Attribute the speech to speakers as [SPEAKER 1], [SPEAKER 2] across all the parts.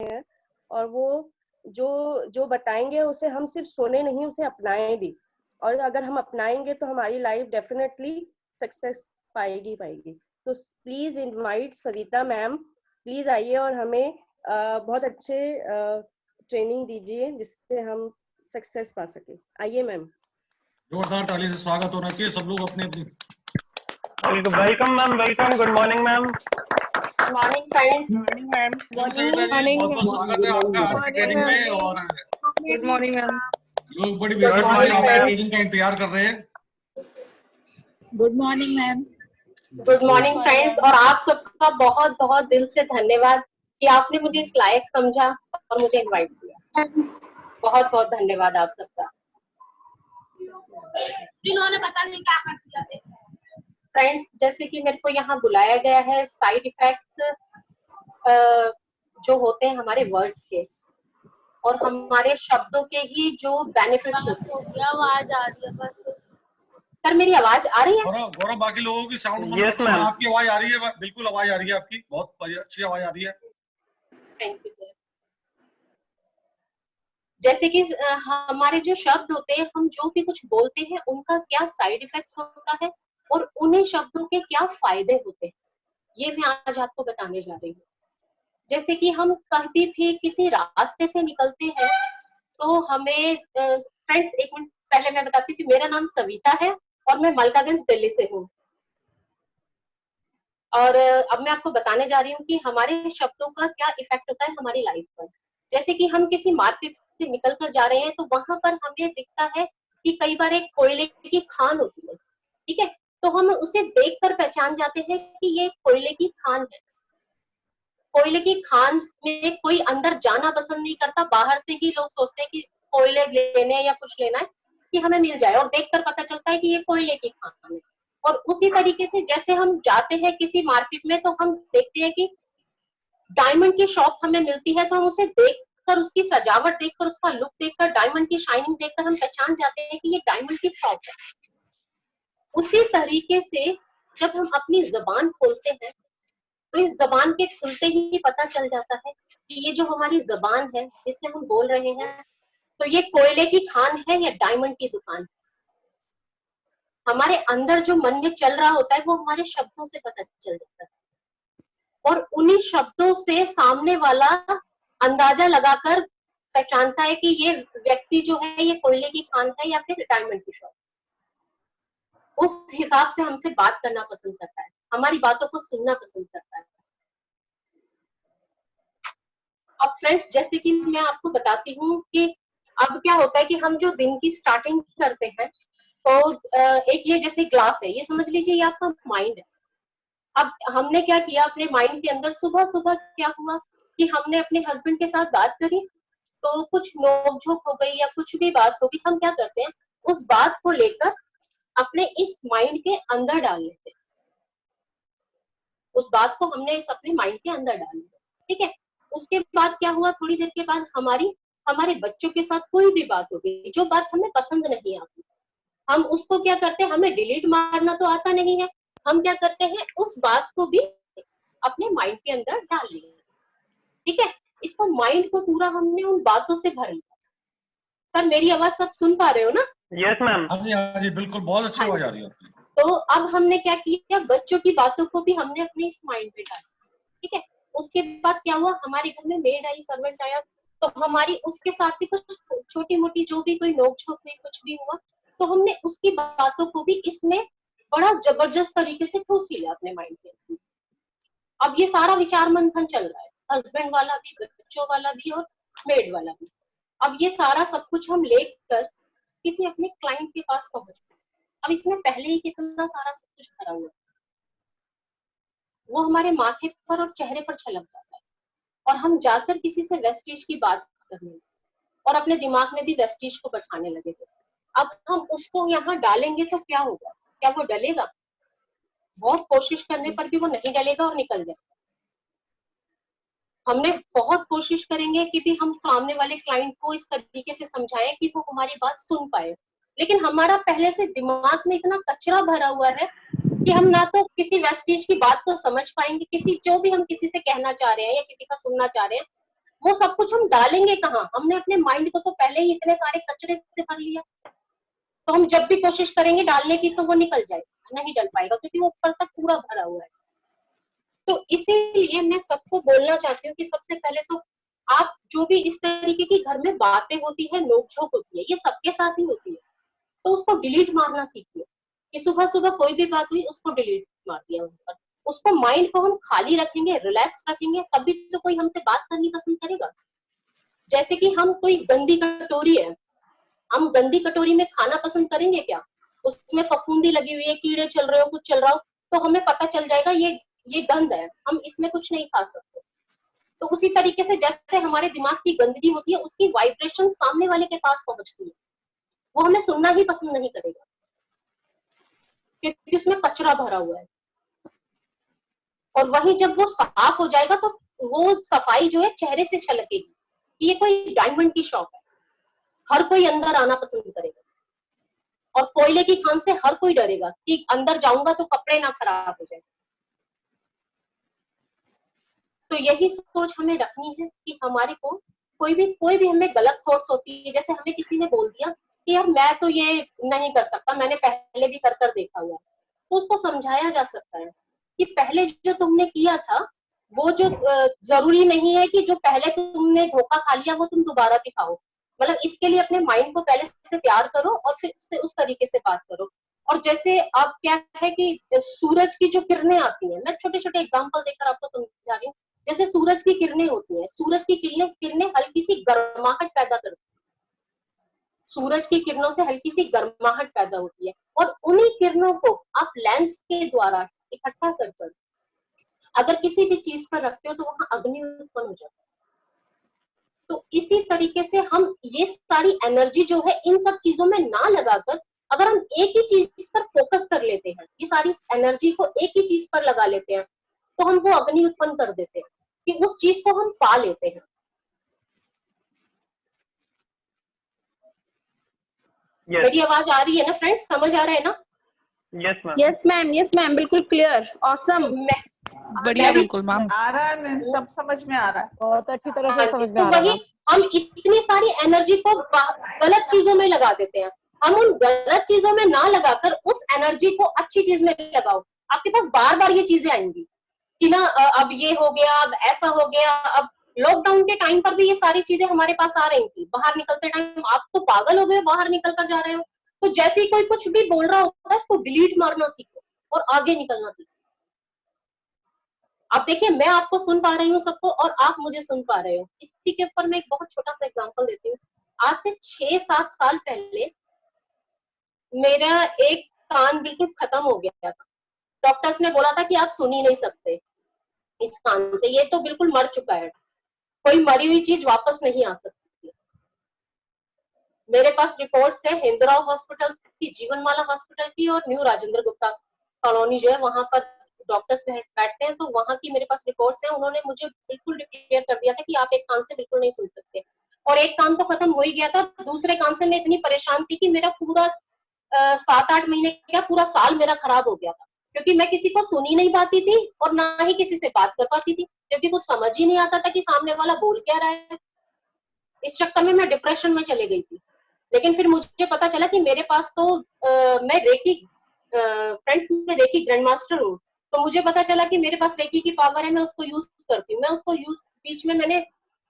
[SPEAKER 1] हैं, और वो जो बताएंगे उसे हम सिर्फ सुने नहीं, उसे अपनाएं भी। और अगर हम अपनाएंगे तो हमारी लाइफ डेफिनेटली सक्सेस पाएगी। तो please invite Savita ma'am, please आइए और हमें बहुत अच्छे ट्रेनिंग दीजिए जिससे हम सक्सेस पा सके। आइए मैम।
[SPEAKER 2] जोरदार ताली से स्वागत होना चाहिए सब लोग अपने अपने।
[SPEAKER 3] Welcome ma'am, welcome. Good morning ma'am.
[SPEAKER 4] Morning friends.
[SPEAKER 5] Morning ma'am.
[SPEAKER 2] बहुत बहुत स्वागत है आपका आज की ट्रेनिंग में। और
[SPEAKER 5] गुड मॉर्निंग मैम।
[SPEAKER 2] लोग बड़ी बेसब्री से आपकी ट्रेनिंग का इंतजार कर रहे हैं।
[SPEAKER 5] Good morning ma'am.
[SPEAKER 4] Good morning friends. और आप सबका बहुत बहुत दिल से धन्यवाद कि आपने मुझे इस लायक समझा और मुझे इनवाइट किया। बहुत बहुत धन्यवाद आप सबका।
[SPEAKER 6] इन्होंने पता नहीं क्या कर दिया।
[SPEAKER 4] फ्रेंड्स, जैसे कि मेरे को यहाँ बुलाया गया है, साइड इफेक्ट्स जो होते हैं हमारे वर्ड्स के और हमारे शब्दों के ही जो बेनिफिट्स होते हैं।
[SPEAKER 6] आवाज आ रही है बस।
[SPEAKER 4] सर मेरी आवाज आ रही है?
[SPEAKER 2] गौरव बाकी लोगों की साउंड
[SPEAKER 3] Yes, ma'am.
[SPEAKER 2] आपकी आवाज आ रही है, बिल्कुल आवाज आ रही है आपकी, बहुत अच्छी आवाज आ रही है।
[SPEAKER 4] Thank you sir. जैसे कि हमारे जो शब्द होते हैं, हम जो भी कुछ बोलते हैं उनका क्या साइड इफेक्ट्स होता है और उन्हीं शब्दों के क्या फायदे होते हैं, ये मैं आज आपको बताने जा रही हूँ। जैसे कि हम कभी भी किसी रास्ते से निकलते हैं तो हमें फ्रेंड्स एक मिनट पहले मैं बताती हूँ कि मेरा नाम सविता है और मैं मलकागंज दिल्ली से हूँ। और अब मैं आपको बताने जा रही हूँ कि हमारे शब्दों का क्या इफेक्ट होता है हमारी लाइफ पर। जैसे कि हम किसी मार्केट से निकल कर जा रहे हैं तो वहां पर हमें दिखता है कि कई बार एक कोयले की खान होती है, ठीक है, तो हम उसे देखकर पहचान जाते हैं कि ये कोयले की खान है। कोयले की खान में कोई अंदर जाना पसंद नहीं करता, बाहर से ही लोग सोचते हैं कि कोयले लेने या कुछ लेना है कि हमें मिल जाए, और देखकर पता चलता है कि ये कोयले की खान है। और उसी तरीके से जैसे हम जाते हैं किसी मार्केट में तो हम देखते हैं कि डायमंड की शॉप हमें मिलती है, तो हम उसे देखकर, उसकी सजावट देखकर, उसका लुक देखकर, डायमंड की शाइनिंग देखकर हम पहचान जाते हैं कि ये डायमंड की शॉप है। उसी तरीके से जब हम अपनी जबान खोलते हैं तो इस जबान के खुलते ही पता चल जाता है कि ये जो हमारी जबान है जिससे हम बोल रहे हैं, तो ये कोयले की खान है या डायमंड की दुकान है। हमारे अंदर जो मन में चल रहा होता है वो हमारे शब्दों से पता चल जाता है, और उन्हीं शब्दों से सामने वाला अंदाजा लगाकर पहचानता है कि ये व्यक्ति जो है ये कोयले की खान है या फिर डायमंड की शॉप। उस हिसाब से हमसे बात करना पसंद करता है, हमारी बातों को सुनना पसंद करता है। अब फ्रेंड्स, जैसे कि मैं आपको बताती हूँ कि अब क्या होता है कि हम जो दिन की स्टार्टिंग करते हैं तो एक ये जैसे ग्लास है, ये समझ लीजिए ये आपका माइंड है। अब हमने क्या किया अपने माइंड के अंदर, सुबह सुबह क्या हुआ कि हमने अपने हस्बैंड के साथ बात करी, तो कुछ नोक-झोंक हो गई या कुछ भी बात होगी, हम क्या करते हैं उस बात को लेकर अपने इस माइंड के अंदर डाल लेते हैं। उस बात को हमने इस अपने माइंड के अंदर डाल लिया, ठीक है। उसके बाद क्या हुआ, थोड़ी देर के बाद हमारे बच्चों के साथ कोई भी बात हो गई, जो बात हमें पसंद नहीं आती, हम उसको क्या करते हैं, हमें डिलीट मारना तो आता नहीं है, हम क्या करते हैं उस बात को भी अपने माइंड के अंदर डाल लिया, ठीक है। इसको माइंड को पूरा हमने उन बातों से भर लिया। सर मेरी आवाज सब सुन पा रहे हो ना?
[SPEAKER 3] Yes ma'am.
[SPEAKER 2] हाँ जी बिल्कुल, बहुत अच्छी आवाज आ रही है आपकी।
[SPEAKER 4] तो अब हमने क्या किया, बच्चों की बातों को भी हमने अपने इस माइंड पे डाला, ठीक है। उसके बाद क्या हुआ, हमारे घर में मेड आई, सर्वेंट आया, तो हमारी उसके साथ भी कुछ छोटी मोटी जो भी कोई नोक-झोंक हुई, कुछ भी हुआ, तो हमने उसकी बातों को भी इसमें बड़ा जबरदस्त तरीके से ठूस लिया अपने माइंड के अंदर। अब ये सारा विचार मंथन चल रहा है, हस्बैंड वाला भी, बच्चों वाला भी और मेड वाला भी। अब ये सारा सब कुछ हम लेकर किसी अपने क्लाइंट के पास पहुंच गए। अब इसमें पहले ही कितना सारा सब कुछ भरा हुआ है, वो हमारे माथे पर और चेहरे पर छलक जाता है, और हम जाकर किसी से वेस्टेज की बात करने लगे और अपने दिमाग में भी वेस्टेज को बैठाने लगे थे। अब हम उसको यहाँ डालेंगे तो क्या होगा, क्या वो डलेगा? बहुत कोशिश करने पर भी वो नहीं डलेगा और निकल जाएगा। हमने बहुत कोशिश करेंगे कि भी हम सामने वाले क्लाइंट को इस तरीके से समझाएं कि वो हमारी बात सुन पाए, लेकिन हमारा पहले से दिमाग में इतना कचरा भरा हुआ है कि हम ना तो किसी वेस्टेज की बात को समझ पाएंगे, किसी जो भी हम किसी से कहना चाह रहे हैं या किसी का सुनना चाह रहे हैं, वो सब कुछ हम डालेंगे कहाँ? हमने अपने माइंड को तो पहले ही इतने सारे कचरे से भर लिया, तो हम जब भी कोशिश करेंगे डालने की तो वो निकल जाएगा, नहीं डल पाएगा क्योंकि वो ऊपर तक पूरा भरा हुआ है। तो इसीलिए मैं सबको बोलना चाहती हूँ कि सबसे पहले तो आप जो भी इस तरीके की घर में बातें होती है, नोकझोंक होती है, ये सबके साथ ही होती है, तो उसको डिलीट मारना सीखिए कि सुबह सुबह कोई भी बात हुई उसको डिलीट मार दिया उन पर। उसको माइंड को हम खाली रखेंगे, रिलैक्स रखेंगे, तभी तो कोई हमसे बात करनी पसंद करेगा। जैसे कि हम कोई गंदी कटोरी है, हम गंदी कटोरी में खाना पसंद करेंगे क्या? उसमें फफूंदी लगी हुई है, कीड़े चल रहे हो, कुछ चल रहा हो, तो हमें पता चल जाएगा ये गंद है, हम इसमें कुछ नहीं खा सकते। तो उसी तरीके से जैसे हमारे दिमाग की गंदगी होती है, उसकी वाइब्रेशन सामने वाले के पास पहुंचती है, वो हमें सुनना ही पसंद नहीं करेगा क्योंकि उसमें कचरा भरा हुआ है। और वही जब वो साफ हो जाएगा तो वो सफाई जो है चेहरे से छलकेगी। ये कोई डायमंड की शॉप है, हर कोई अंदर आना पसंद करेगा, और कोयले की खान से हर कोई डरेगा कि अंदर जाऊंगा तो कपड़े ना खराब हो जाए। तो यही सोच हमें रखनी है कि हमारे को कोई भी हमें गलत थॉट्स होती है, जैसे हमें किसी ने बोल दिया कि यार मैं तो ये नहीं कर सकता, मैंने पहले भी कर देखा हुआ है, तो उसको समझाया जा सकता है कि पहले जो तुमने किया था वो जो जरूरी नहीं है कि जो पहले तुमने धोखा खा लिया वो तुम दोबारा भी खाओ। मतलब इसके लिए अपने माइंड को पहले से तैयार करो और फिर उससे उस तरीके से बात करो। और जैसे अब क्या है कि सूरज की जो किरणें आती हैं, मैं छोटे छोटे एग्जांपल देकर आपको समझा रही हूँ। जैसे सूरज की किरणें होती हैं, सूरज की किरणें हल्की सी गर्माहट पैदा करती है, सूरज की किरणों से हल्की सी गर्माहट पैदा होती है, और उन्हीं किरणों को आप लेंस के द्वारा इकट्ठा कर अगर किसी भी चीज पर रखते हो तो वहां अग्नि उत्पन्न हो जाता है। तो इसी तरीके से हम ये सारी एनर्जी जो है इन सब चीजों में ना लगाकर अगर हम एक ही चीज पर फोकस कर लेते हैं, ये सारी एनर्जी को एक ही चीज पर लगा लेते हैं, तो हम वो अग्नि उत्पन्न कर देते हैं कि उस चीज को हम पा लेते हैं।
[SPEAKER 3] Yes.
[SPEAKER 4] मेरी आवाज आ रही है ना फ्रेंड्स, समझ आ रहा है ना?
[SPEAKER 3] Yes, ma'am.
[SPEAKER 5] यस मैम बिल्कुल क्लियर, ऑसम,
[SPEAKER 7] बढ़िया, बिल्कुल मैम।
[SPEAKER 5] आ रहा है मैम, सब समझ में आ रहा है,
[SPEAKER 8] बहुत अच्छी तरह से समझ में
[SPEAKER 4] तो
[SPEAKER 8] आ रहा
[SPEAKER 4] वही
[SPEAKER 8] है।
[SPEAKER 4] हम इतनी सारी एनर्जी को गलत चीजों में लगा देते हैं। हम उन गलत चीजों में ना लगाकर उस एनर्जी को अच्छी चीज में लगाओ, आपके पास बार बार ये चीजें आएंगी कि ना अब ये हो गया, अब ऐसा हो गया। अब लॉकडाउन के टाइम पर भी ये सारी चीजें हमारे पास आ रही थी, बाहर निकलते टाइम आप तो पागल हो गए, बाहर निकल कर जा रहे हो। तो जैसे ही कोई कुछ भी बोल रहा होता है उसको डिलीट मारना सीखो और आगे निकलना सीखो। आप देखिए मैं आपको सुन पा रही हूँ सबको, और आप मुझे सुन पा रहे हो। इसी के ऊपर मैं एक बहुत छोटा सा एग्जांपल देती हूँ। आज से 6-7 साल पहले मेरा एक कान बिल्कुल खत्म हो गया था। डॉक्टर्स ने बोला था कि आप सुन ही नहीं सकते इस कान से, ये तो बिल्कुल मर चुका है, कोई मरी हुई चीज वापस नहीं आ सकती। मेरे पास रिपोर्ट्स है हिंदराव हॉस्पिटल की, जीवनमाला हॉस्पिटल की, और न्यू राजेंद्र गुप्ता कॉलोनी जो है वहां पर डॉक्टर्स बैठते हैं, तो वहां की मेरे पास रिपोर्ट्स हैं। उन्होंने मुझे बिल्कुल डिक्लेयर कर दिया था कि आप एक कान से बिल्कुल नहीं सुन सकते। और एक कान तो खत्म हो ही गया था, दूसरे कान से मैं इतनी परेशान थी कि मेरा पूरा 7-8 महीने क्या पूरा साल मेरा खराब हो गया था, क्योंकि मैं किसी को सुन ही नहीं पाती थी और ना ही किसी से बात कर पाती थी, क्योंकि कुछ समझ ही नहीं आता था कि सामने वाला बोल क्या रहा है। इस चक्कर में मैं डिप्रेशन में चले गई थी। लेकिन फिर मुझे पता चला कि मेरे पास तो मैं रेकी फ्रेंड्स में रेकी ग्रैंड मास्टर हूँ, तो मुझे पता चला कि मेरे पास रेकी की पावर है, मैं उसको यूज करती हूँ। मैं उसको बीच में मैंने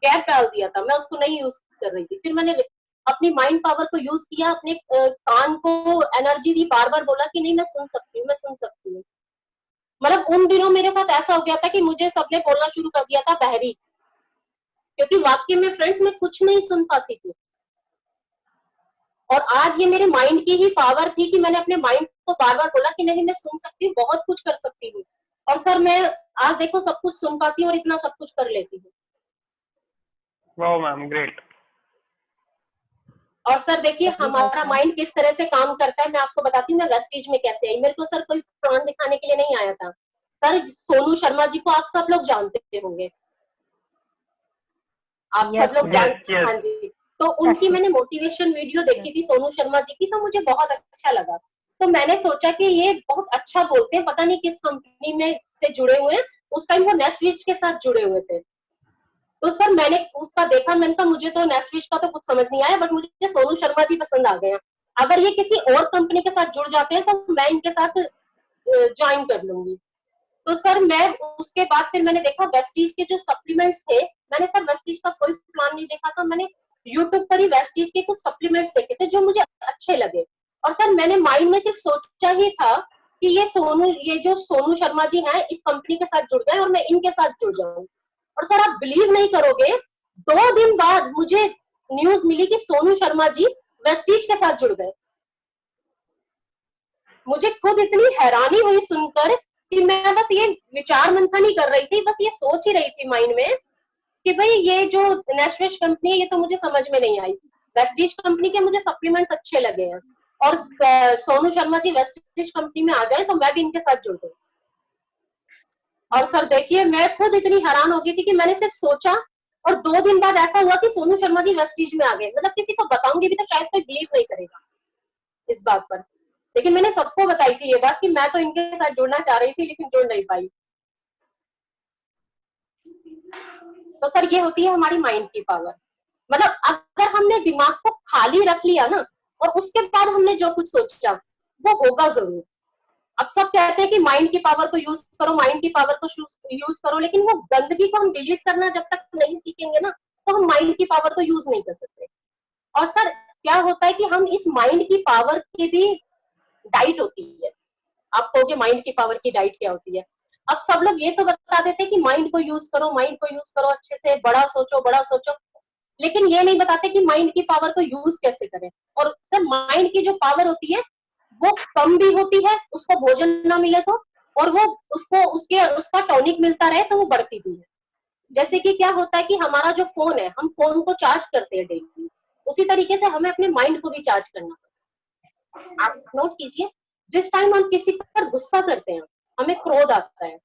[SPEAKER 4] गैप डाल दिया था, मैं उसको नहीं यूज कर रही थी। फिर मैंने अपनी माइंड पावर को यूज किया, अपने कान को एनर्जी दी, बार बार बोला कि नहीं मैं सुन सकती हूँ, मैं सुन सकती हूँ। मतलब उन दिनों मेरे साथ ऐसा हो गया था कि मुझे सबने बोलना शुरू कर दिया था बहरी, क्योंकि वाकई में फ्रेंड्स मैं कुछ नहीं सुन पाती थी। और आज ये मेरे माइंड की ही पावर थी कि मैंने अपने माइंड को बार बार बोला कि नहीं मैं सुन सकती हूँ, बहुत कुछ कर सकती हूँ। और सर मैं आज देखो सब कुछ सुन पाती हूँ और इतना सब कुछ कर लेती हूँ।
[SPEAKER 3] Wow ma'am, great.
[SPEAKER 4] और सर देखिए हमारा माइंड किस तरह से काम करता है, मैं आपको बताती हूँ मैं वेस्टीज में कैसे आई। मेरे को सर कोई प्राण दिखाने के लिए नहीं आया था। सर सोनू शर्मा जी को आप सब लोग जानते होंगे, आप सब लोग जानते हैं। हाँ जी, तो उनकी मैंने मोटिवेशन वीडियो देखी थी सोनू शर्मा जी की, तो मुझे बहुत अच्छा लगा। तो मैंने सोचा कि ये बहुत अच्छा बोलते हैं, पता नहीं किस कंपनी में से जुड़े हुए हैं। उस टाइम वो नेस्टविच के साथ जुड़े हुए थे। तो सर मैंने उसका देखा, मैंने कहा मुझे तो नेस्विश का तो कुछ समझ नहीं आया, बट मुझे सोनू शर्मा जी पसंद आ गए हैं। अगर ये किसी और कंपनी के साथ जुड़ जाते हैं तो मैं इनके साथ ज्वाइन कर लूंगी। तो सर मैं उसके बाद फिर मैंने देखा वेस्टीज के जो सप्लीमेंट्स थे, मैंने सर वेस्टीज का कोई प्लान नहीं देखा था, मैंने यूट्यूब पर ही वेस्टीज के कुछ सप्लीमेंट्स देखे थे जो मुझे अच्छे लगे। और सर मैंने माइंड में सिर्फ सोचा ही था कि ये जो सोनू शर्मा जी हैं इस कंपनी के साथ जुड़ गए और मैं इनके साथ जुड़ जाऊं। और सर आप बिलीव नहीं करोगे, 2 दिन बाद मुझे न्यूज मिली कि सोनू शर्मा जी वेस्टीज के साथ जुड़ गए। मुझे खुद इतनी हैरानी हुई सुनकर कि मैं बस ये विचार मंथन ही कर रही थी, बस ये सोच ही रही थी माइंड में कि भाई ये जो नेस्विश कंपनी है ये तो मुझे समझ में नहीं आई, वेस्टीज कंपनी के मुझे सप्लीमेंट्स अच्छे लगे हैं और सोनू शर्मा जी वेस्टीज कंपनी में आ जाए तो मैं भी इनके साथ जुड़ गई। और सर देखिए मैं खुद इतनी हैरान हो गई थी कि मैंने सिर्फ सोचा और 2 दिन बाद ऐसा हुआ कि सोनू शर्मा जी वेस्टीज में आ गए। मतलब किसी को बताऊंगी भी तो शायद कोई बिलीव नहीं करेगा इस बात पर, लेकिन मैंने सबको बताई थी ये बात कि मैं तो इनके साथ जुड़ना चाह रही थी लेकिन जुड़ नहीं पाई। तो सर ये होती है हमारी माइंड की पावर। मतलब अगर हमने दिमाग को खाली रख लिया ना और उसके बाद हमने जो कुछ सोचा वो होगा जरूर। अब सब कहते हैं कि माइंड की पावर को यूज करो, माइंड की पावर को यूज करो, लेकिन वो गंदगी को हम डिलीट करना जब तक नहीं सीखेंगे ना तो हम माइंड की पावर को यूज नहीं कर सकते। और सर क्या होता है कि हम इस माइंड की पावर की भी डाइट होती है। आप कहोगे माइंड की पावर की डाइट क्या होती है? अब सब लोग ये तो बता देते हैं कि माइंड को यूज करो, माइंड को यूज करो, अच्छे से बड़ा सोचो, बड़ा सोचो, लेकिन ये नहीं बताते कि माइंड की पावर को यूज कैसे करें। और सर माइंड की जो पावर होती है वो कम भी होती है, उसको भोजन ना मिले तो, और वो उसका टॉनिक मिलता रहे तो वो बढ़ती भी है। जैसे कि क्या होता है कि हमारा जो फोन है, हम फोन को चार्ज करते हैं डेली, उसी तरीके से हमें अपने माइंड को भी चार्ज करना पड़ता है। आप नोट कीजिए, जिस टाइम हम किसी पर गुस्सा करते हैं, हमें क्रोध आता है,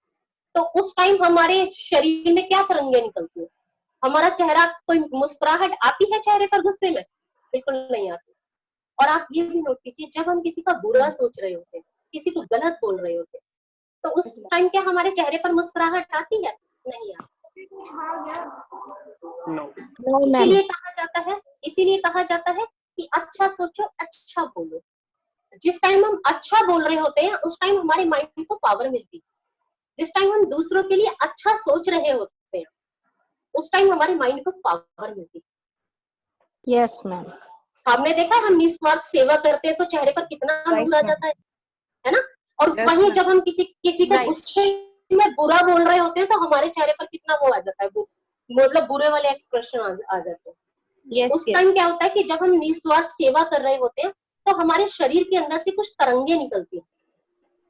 [SPEAKER 4] तो उस टाइम हमारे शरीर में क्या तरंगे निकलती है? हमारा चेहरा, कोई मुस्कुराहट आती है चेहरे पर गुस्से में? बिल्कुल नहीं आती। और आप ये भी नोट कीजिए, जब हम किसी का बुरा सोच रहे होते हैं, किसी को गलत बोल रहे होते हैं, तो उस टाइम क्या हमारे चेहरे पर मुस्कुराहट आती है? नहीं आती। इसीलिए कहा जाता है कि अच्छा सोचो, अच्छा बोलो। जिस टाइम हम अच्छा बोल रहे होते हैं उस टाइम हमारे माइंड को पावर मिलती है। जिस टाइम हम दूसरों के लिए अच्छा सोच रहे होते हैं उस टाइम हमारे माइंड को पावर मिलती है।
[SPEAKER 8] Yes ma'am.
[SPEAKER 4] हमने देखा, हम निस्वार्थ सेवा करते हैं तो चेहरे पर कितना नूर आ जाता है ना? और वहीं जब हम किसी को गुस्से में बुरा बोल रहे होते हैं तो हमारे चेहरे पर कितना वो आ जाता है, मतलब बुरे वाले एक्सप्रेशन आ जाते हैं। उस टाइम क्या होता है कि जब हम निस्वार्थ सेवा कर रहे होते हैं तो हमारे शरीर के अंदर से कुछ तरंगे निकलती हैं।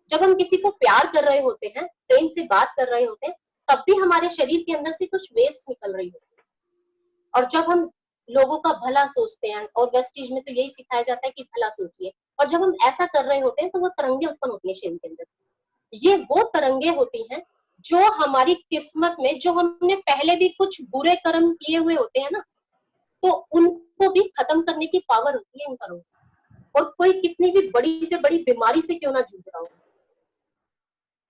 [SPEAKER 4] जब हम किसी को प्यार कर रहे होते हैं, प्रेम से बात कर रहे होते हैं, तब भी हमारे शरीर के अंदर से कुछ वेव्स निकल रही होती है। और जब हम लोगों का भला सोचते हैं, और वेस्टीज में तो यही सिखाया जाता है कि भला सोचिए, और जब हम ऐसा कर रहे होते हैं तो वो तरंगे उत्पन्न होती है शरीर के अंदर। ये वो तरंगे होती हैं जो हमारी किस्मत में, जो हमने पहले भी कुछ बुरे कर्म किए हुए होते हैं ना, तो उनको भी खत्म करने की पावर होती है इन कर्मों। और कोई कितनी भी बड़ी से बड़ी बीमारी से क्यों ना जूझ रहा हो,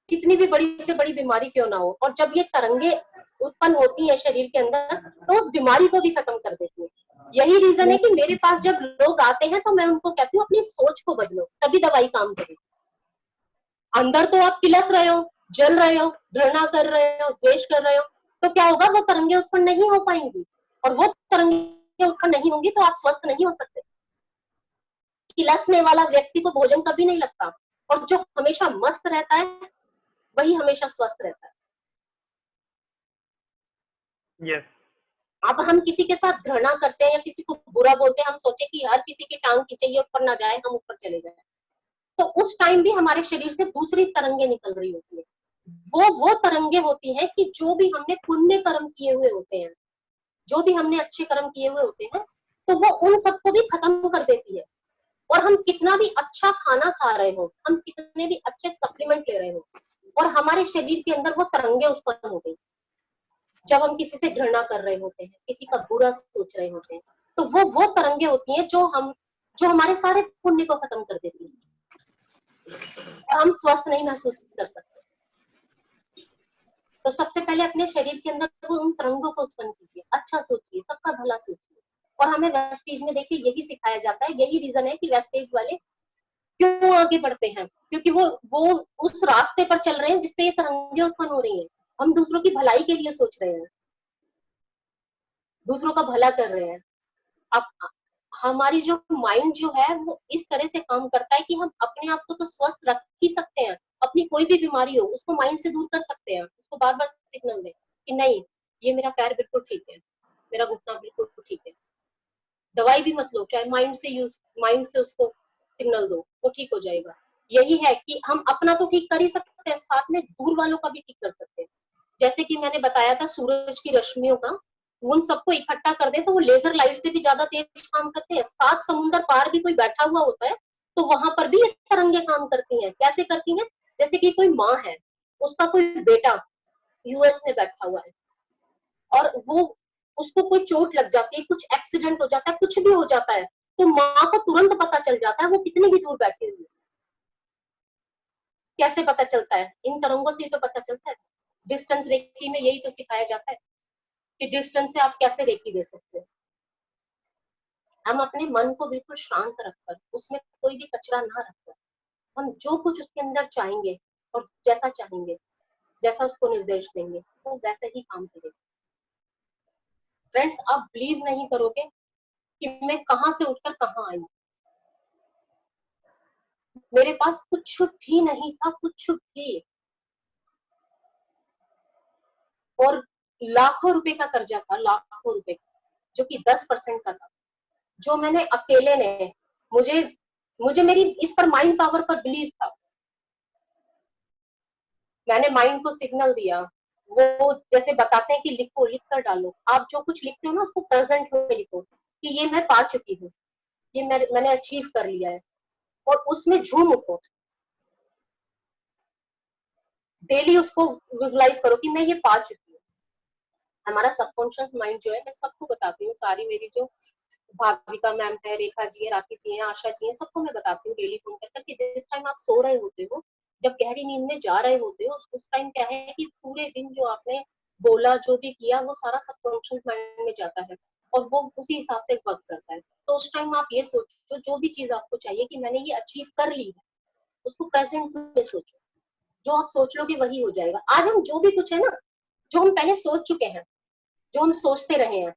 [SPEAKER 4] कितनी भी बड़ी से बड़ी बीमारी क्यों ना हो, और जब ये तरंगे उत्पन्न होती है शरीर के अंदर तो उस बीमारी को भी खत्म कर देती है। यही रीजन है कि मेरे पास जब लोग आते हैं तो मैं उनको कहती हूँ अपनी सोच को बदलो, तभी दवाई काम करेगी। अंदर तो आप किलस रहे हो, जल रहे हो, घृणा कर रहे हो, द्वेष कर रहे हो, तो क्या होगा? वो तरंगे उत्पन्न नहीं हो पाएंगी, और वो तरंगे उत्पन्न नहीं होंगी तो आप स्वस्थ नहीं हो सकते। किलसने वाला व्यक्ति को भोजन कभी नहीं लगता, और जो हमेशा मस्त रहता है वही हमेशा स्वस्थ रहता है।
[SPEAKER 3] Yes.
[SPEAKER 4] अब हम किसी के साथ घृणा करते हैं या किसी को बुरा बोलते हैं, हम सोचे कि हर किसी की टांग खींचे, ये ऊपर ना जाए, हम ऊपर चले जाए, तो उस टाइम भी हमारे शरीर से दूसरी तरंगे निकल रही होती है। वो तरंगे होती है कि जो भी हमने पुण्य कर्म किए हुए होते हैं, जो भी हमने अच्छे कर्म किए हुए होते हैं, तो वो उन सबको भी खत्म कर देती है। और हम कितना भी अच्छा खाना खा रहे हो, हम कितने भी अच्छे सप्लीमेंट ले रहे हो, और हमारे शरीर के अंदर वो तरंगे उत्पन्न हो गई। जब हम किसी से घृणा कर रहे होते हैं, किसी का बुरा सोच रहे होते हैं, तो वो तरंगे होती हैं जो हमारे सारे पुण्य को खत्म कर देती है, और हम स्वस्थ नहीं महसूस कर सकते। तो सबसे पहले अपने शरीर के अंदर वो उन तरंगों को उत्पन्न कीजिए, अच्छा सोचिए, सबका भला सोचिए। और हमें वेस्टेज में देखिए यही सिखाया जाता है, यही रीजन है कि वेस्टेज वाले क्यों आगे बढ़ते हैं, क्योंकि वो उस रास्ते पर चल रहे हैं जिससे ये तरंगे उत्पन्न हो रही हैं। हम दूसरों की भलाई के लिए सोच रहे हैं, दूसरों का भला कर रहे हैं। अब हमारी जो माइंड जो है वो इस तरह से काम करता है कि हम अपने आप को तो स्वस्थ रख ही सकते हैं, अपनी कोई भी बीमारी हो उसको माइंड से दूर कर सकते हैं, उसको बार बार सिग्नल दें कि नहीं ये मेरा पैर बिल्कुल ठीक है, मेरा घुटना बिल्कुल ठीक है। दवाई भी मत लो, चाहे माइंड से उसको सिग्नल दो, वो ठीक हो जाएगा। यही है कि हम अपना तो ठीक कर ही सकते हैं, साथ में दूर वालों का भी ठीक कर सकते हैं। जैसे कि मैंने बताया था सूरज की रश्मियों का, उन सबको इकट्ठा कर दे तो वो लेजर लाइट से भी ज्यादा तेज काम करते हैं। 7 समुंदर पार भी कोई बैठा हुआ होता है तो वहां पर भी ये तरंगे काम करती हैं। कैसे करती हैं? जैसे कि कोई माँ है, उसका कोई बेटा यूएस में बैठा हुआ है और वो उसको कोई चोट लग जाती है, कुछ एक्सीडेंट हो जाता है, कुछ भी हो जाता है, तो माँ को तुरंत पता चल जाता है वो कितनी भी दूर बैठी हुई है। कैसे पता चलता है? इन तरंगों से ही तो पता चलता है। डिस्टेंस रेकी में यही तो सिखाया जाता है कि डिस्टेंस से आप कैसे रेकी दे सकते हैं। हम अपने मन को बिल्कुल शांत रखकर, उसमें कोई भी कचरा ना रखकर, हम जो कुछ उसके अंदर चाहेंगे और जैसा चाहेंगे, जैसा उसको निर्देश देंगे, वो वैसे ही काम करेगा। फ्रेंड्स, आप बिलीव नहीं करोगे कि मैं कहां से उठकर कहां आई। मेरे पास कुछ भी नहीं था, कुछ भी, और लाखों रुपए का कर्जा था, लाखों रुपए का, जो कि 10% का था, जो मैंने अकेले ने, मुझे मेरी इस पर माइंड पावर पर बिलीव था। मैंने माइंड को सिग्नल दिया, वो जैसे बताते हैं कि लिखो, लिख कर डालो। आप जो कुछ लिखते हो ना उसको प्रेजेंट में लिखो कि ये मैं पा चुकी हूँ, ये मैंने अचीव कर लिया है, और उसमें झूम उठो। डेली उसको विजुलाइज करो कि मैं ये पा चुकी हूँ। हमारा सबकॉन्शियस माइंड जो है, मैं सबको बताती हूँ, सारी मेरी जो भाविका मैम है, रेखा जी है, राखी जी है, आशा जी है, सबको मैं बताती हूँ डेली फोन कर कि जिस टाइम आप सो रहे होते हो, जब गहरी नींद में जा रहे होते हो, उस टाइम क्या है कि पूरे दिन जो आपने बोला, जो भी किया, वो सारा सबकॉन्शियस माइंड में जाता है और वो उसी हिसाब से वर्क करता है। तो उस टाइम आप ये सोचो, जो भी चीज आपको चाहिए कि मैंने ये अचीव कर ली है, उसको प्रेजेंट में सोचो। जो आप सोच लोगे वही हो जाएगा। आज हम जो भी कुछ है ना, जो हम पहले सोच चुके हैं, जो हम सोचते रहे हैं,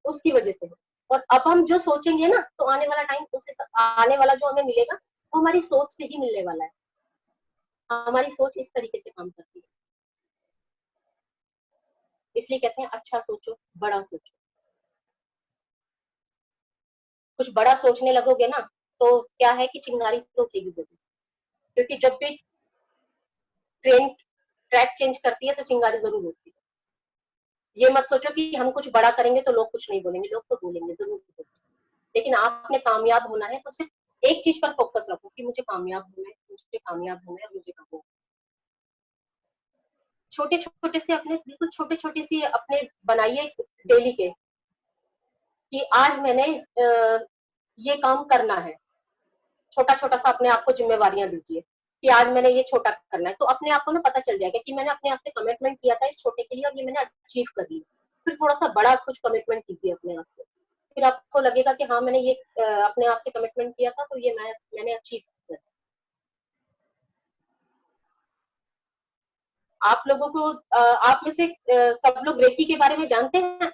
[SPEAKER 4] उसकी वजह से। और अब हम जो सोचेंगे ना, तो आने वाला टाइम, उससे आने वाला जो हमें मिलेगा वो हमारी सोच से ही मिलने वाला है। हमारी सोच इस तरीके से काम करती है। इसलिए कहते हैं अच्छा सोचो, बड़ा सोचो। कुछ बड़ा सोचने लगोगे ना, तो क्या है कि चिंगारी तो उठेगी जरूर, क्योंकि जब भी ट्रेन ट्रैक चेंज करती है तो चिंगारी जरूर उठती है। ये मत सोचो कि हम कुछ बड़ा करेंगे तो लोग कुछ नहीं बोलेंगे, लोग तो बोलेंगे, जरूर बोलेंगे। लेकिन आपने कामयाब होना है तो सिर्फ एक चीज पर फोकस रखो कि मुझे कामयाब होना है, मुझे कामयाब होना है, मुझे कामयाब। छोटे छोटे से अपने, बिल्कुल छोटे छोटे से अपने बनाइए डेली के, कि आज मैंने ये काम करना है। छोटा छोटा सा अपने आप को जिम्मेवारियां दीजिए कि आज मैंने ये छोटा करना है, तो अपने आप को ना पता चल जाएगा कि मैंने अपने आप से कमिटमेंट किया था इस छोटे के लिए और ये मैंने अचीव कर लिया। फिर थोड़ा सा बड़ा कुछ कमिटमेंट कीजिए अपने आप को, फिर आपको लगेगा कि हाँ मैंने ये अपने आप से कमिटमेंट किया था, तो ये मैंने अचीव किया। आप लोगों को आप में से सब लोग रेकी के बारे में जानते हैं?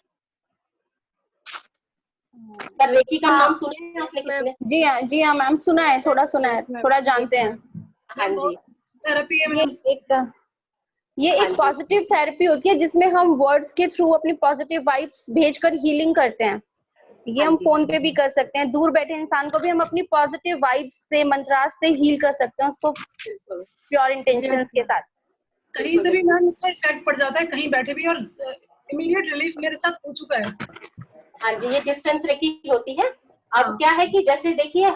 [SPEAKER 4] सर रेकी का नाम सुने हैं आपने किसी ने?
[SPEAKER 5] जी हाँ मैम, सुना है, थोड़ा सुना है, थोड़ा जानते हैं।
[SPEAKER 4] हाँ जी।
[SPEAKER 6] थेरेपी है
[SPEAKER 5] ये एक पॉजिटिव थेरेपी होती है जिसमें हम वर्ड्स के थ्रू अपनी पॉजिटिव वाइब्स भेजकर हीलिंग करते हैं। ये हम फोन पे भी कर सकते हैं। दूर बैठे इंसान को भी हम अपनी पॉजिटिव वाइब्स से, मंत्रास से हील कर सकते हैं, उसको प्योर इंटेंशंस के साथ।
[SPEAKER 6] कहीं से भी मैम इसका इफेक्ट पड़ जाता है, कहीं बैठे भी, और इमीडिएट रिलीफ मेरे साथ हो चुका है।
[SPEAKER 4] हाँ जी, ये डिस्टेंस रेकी होती है। अब क्या है कि जैसे देखिए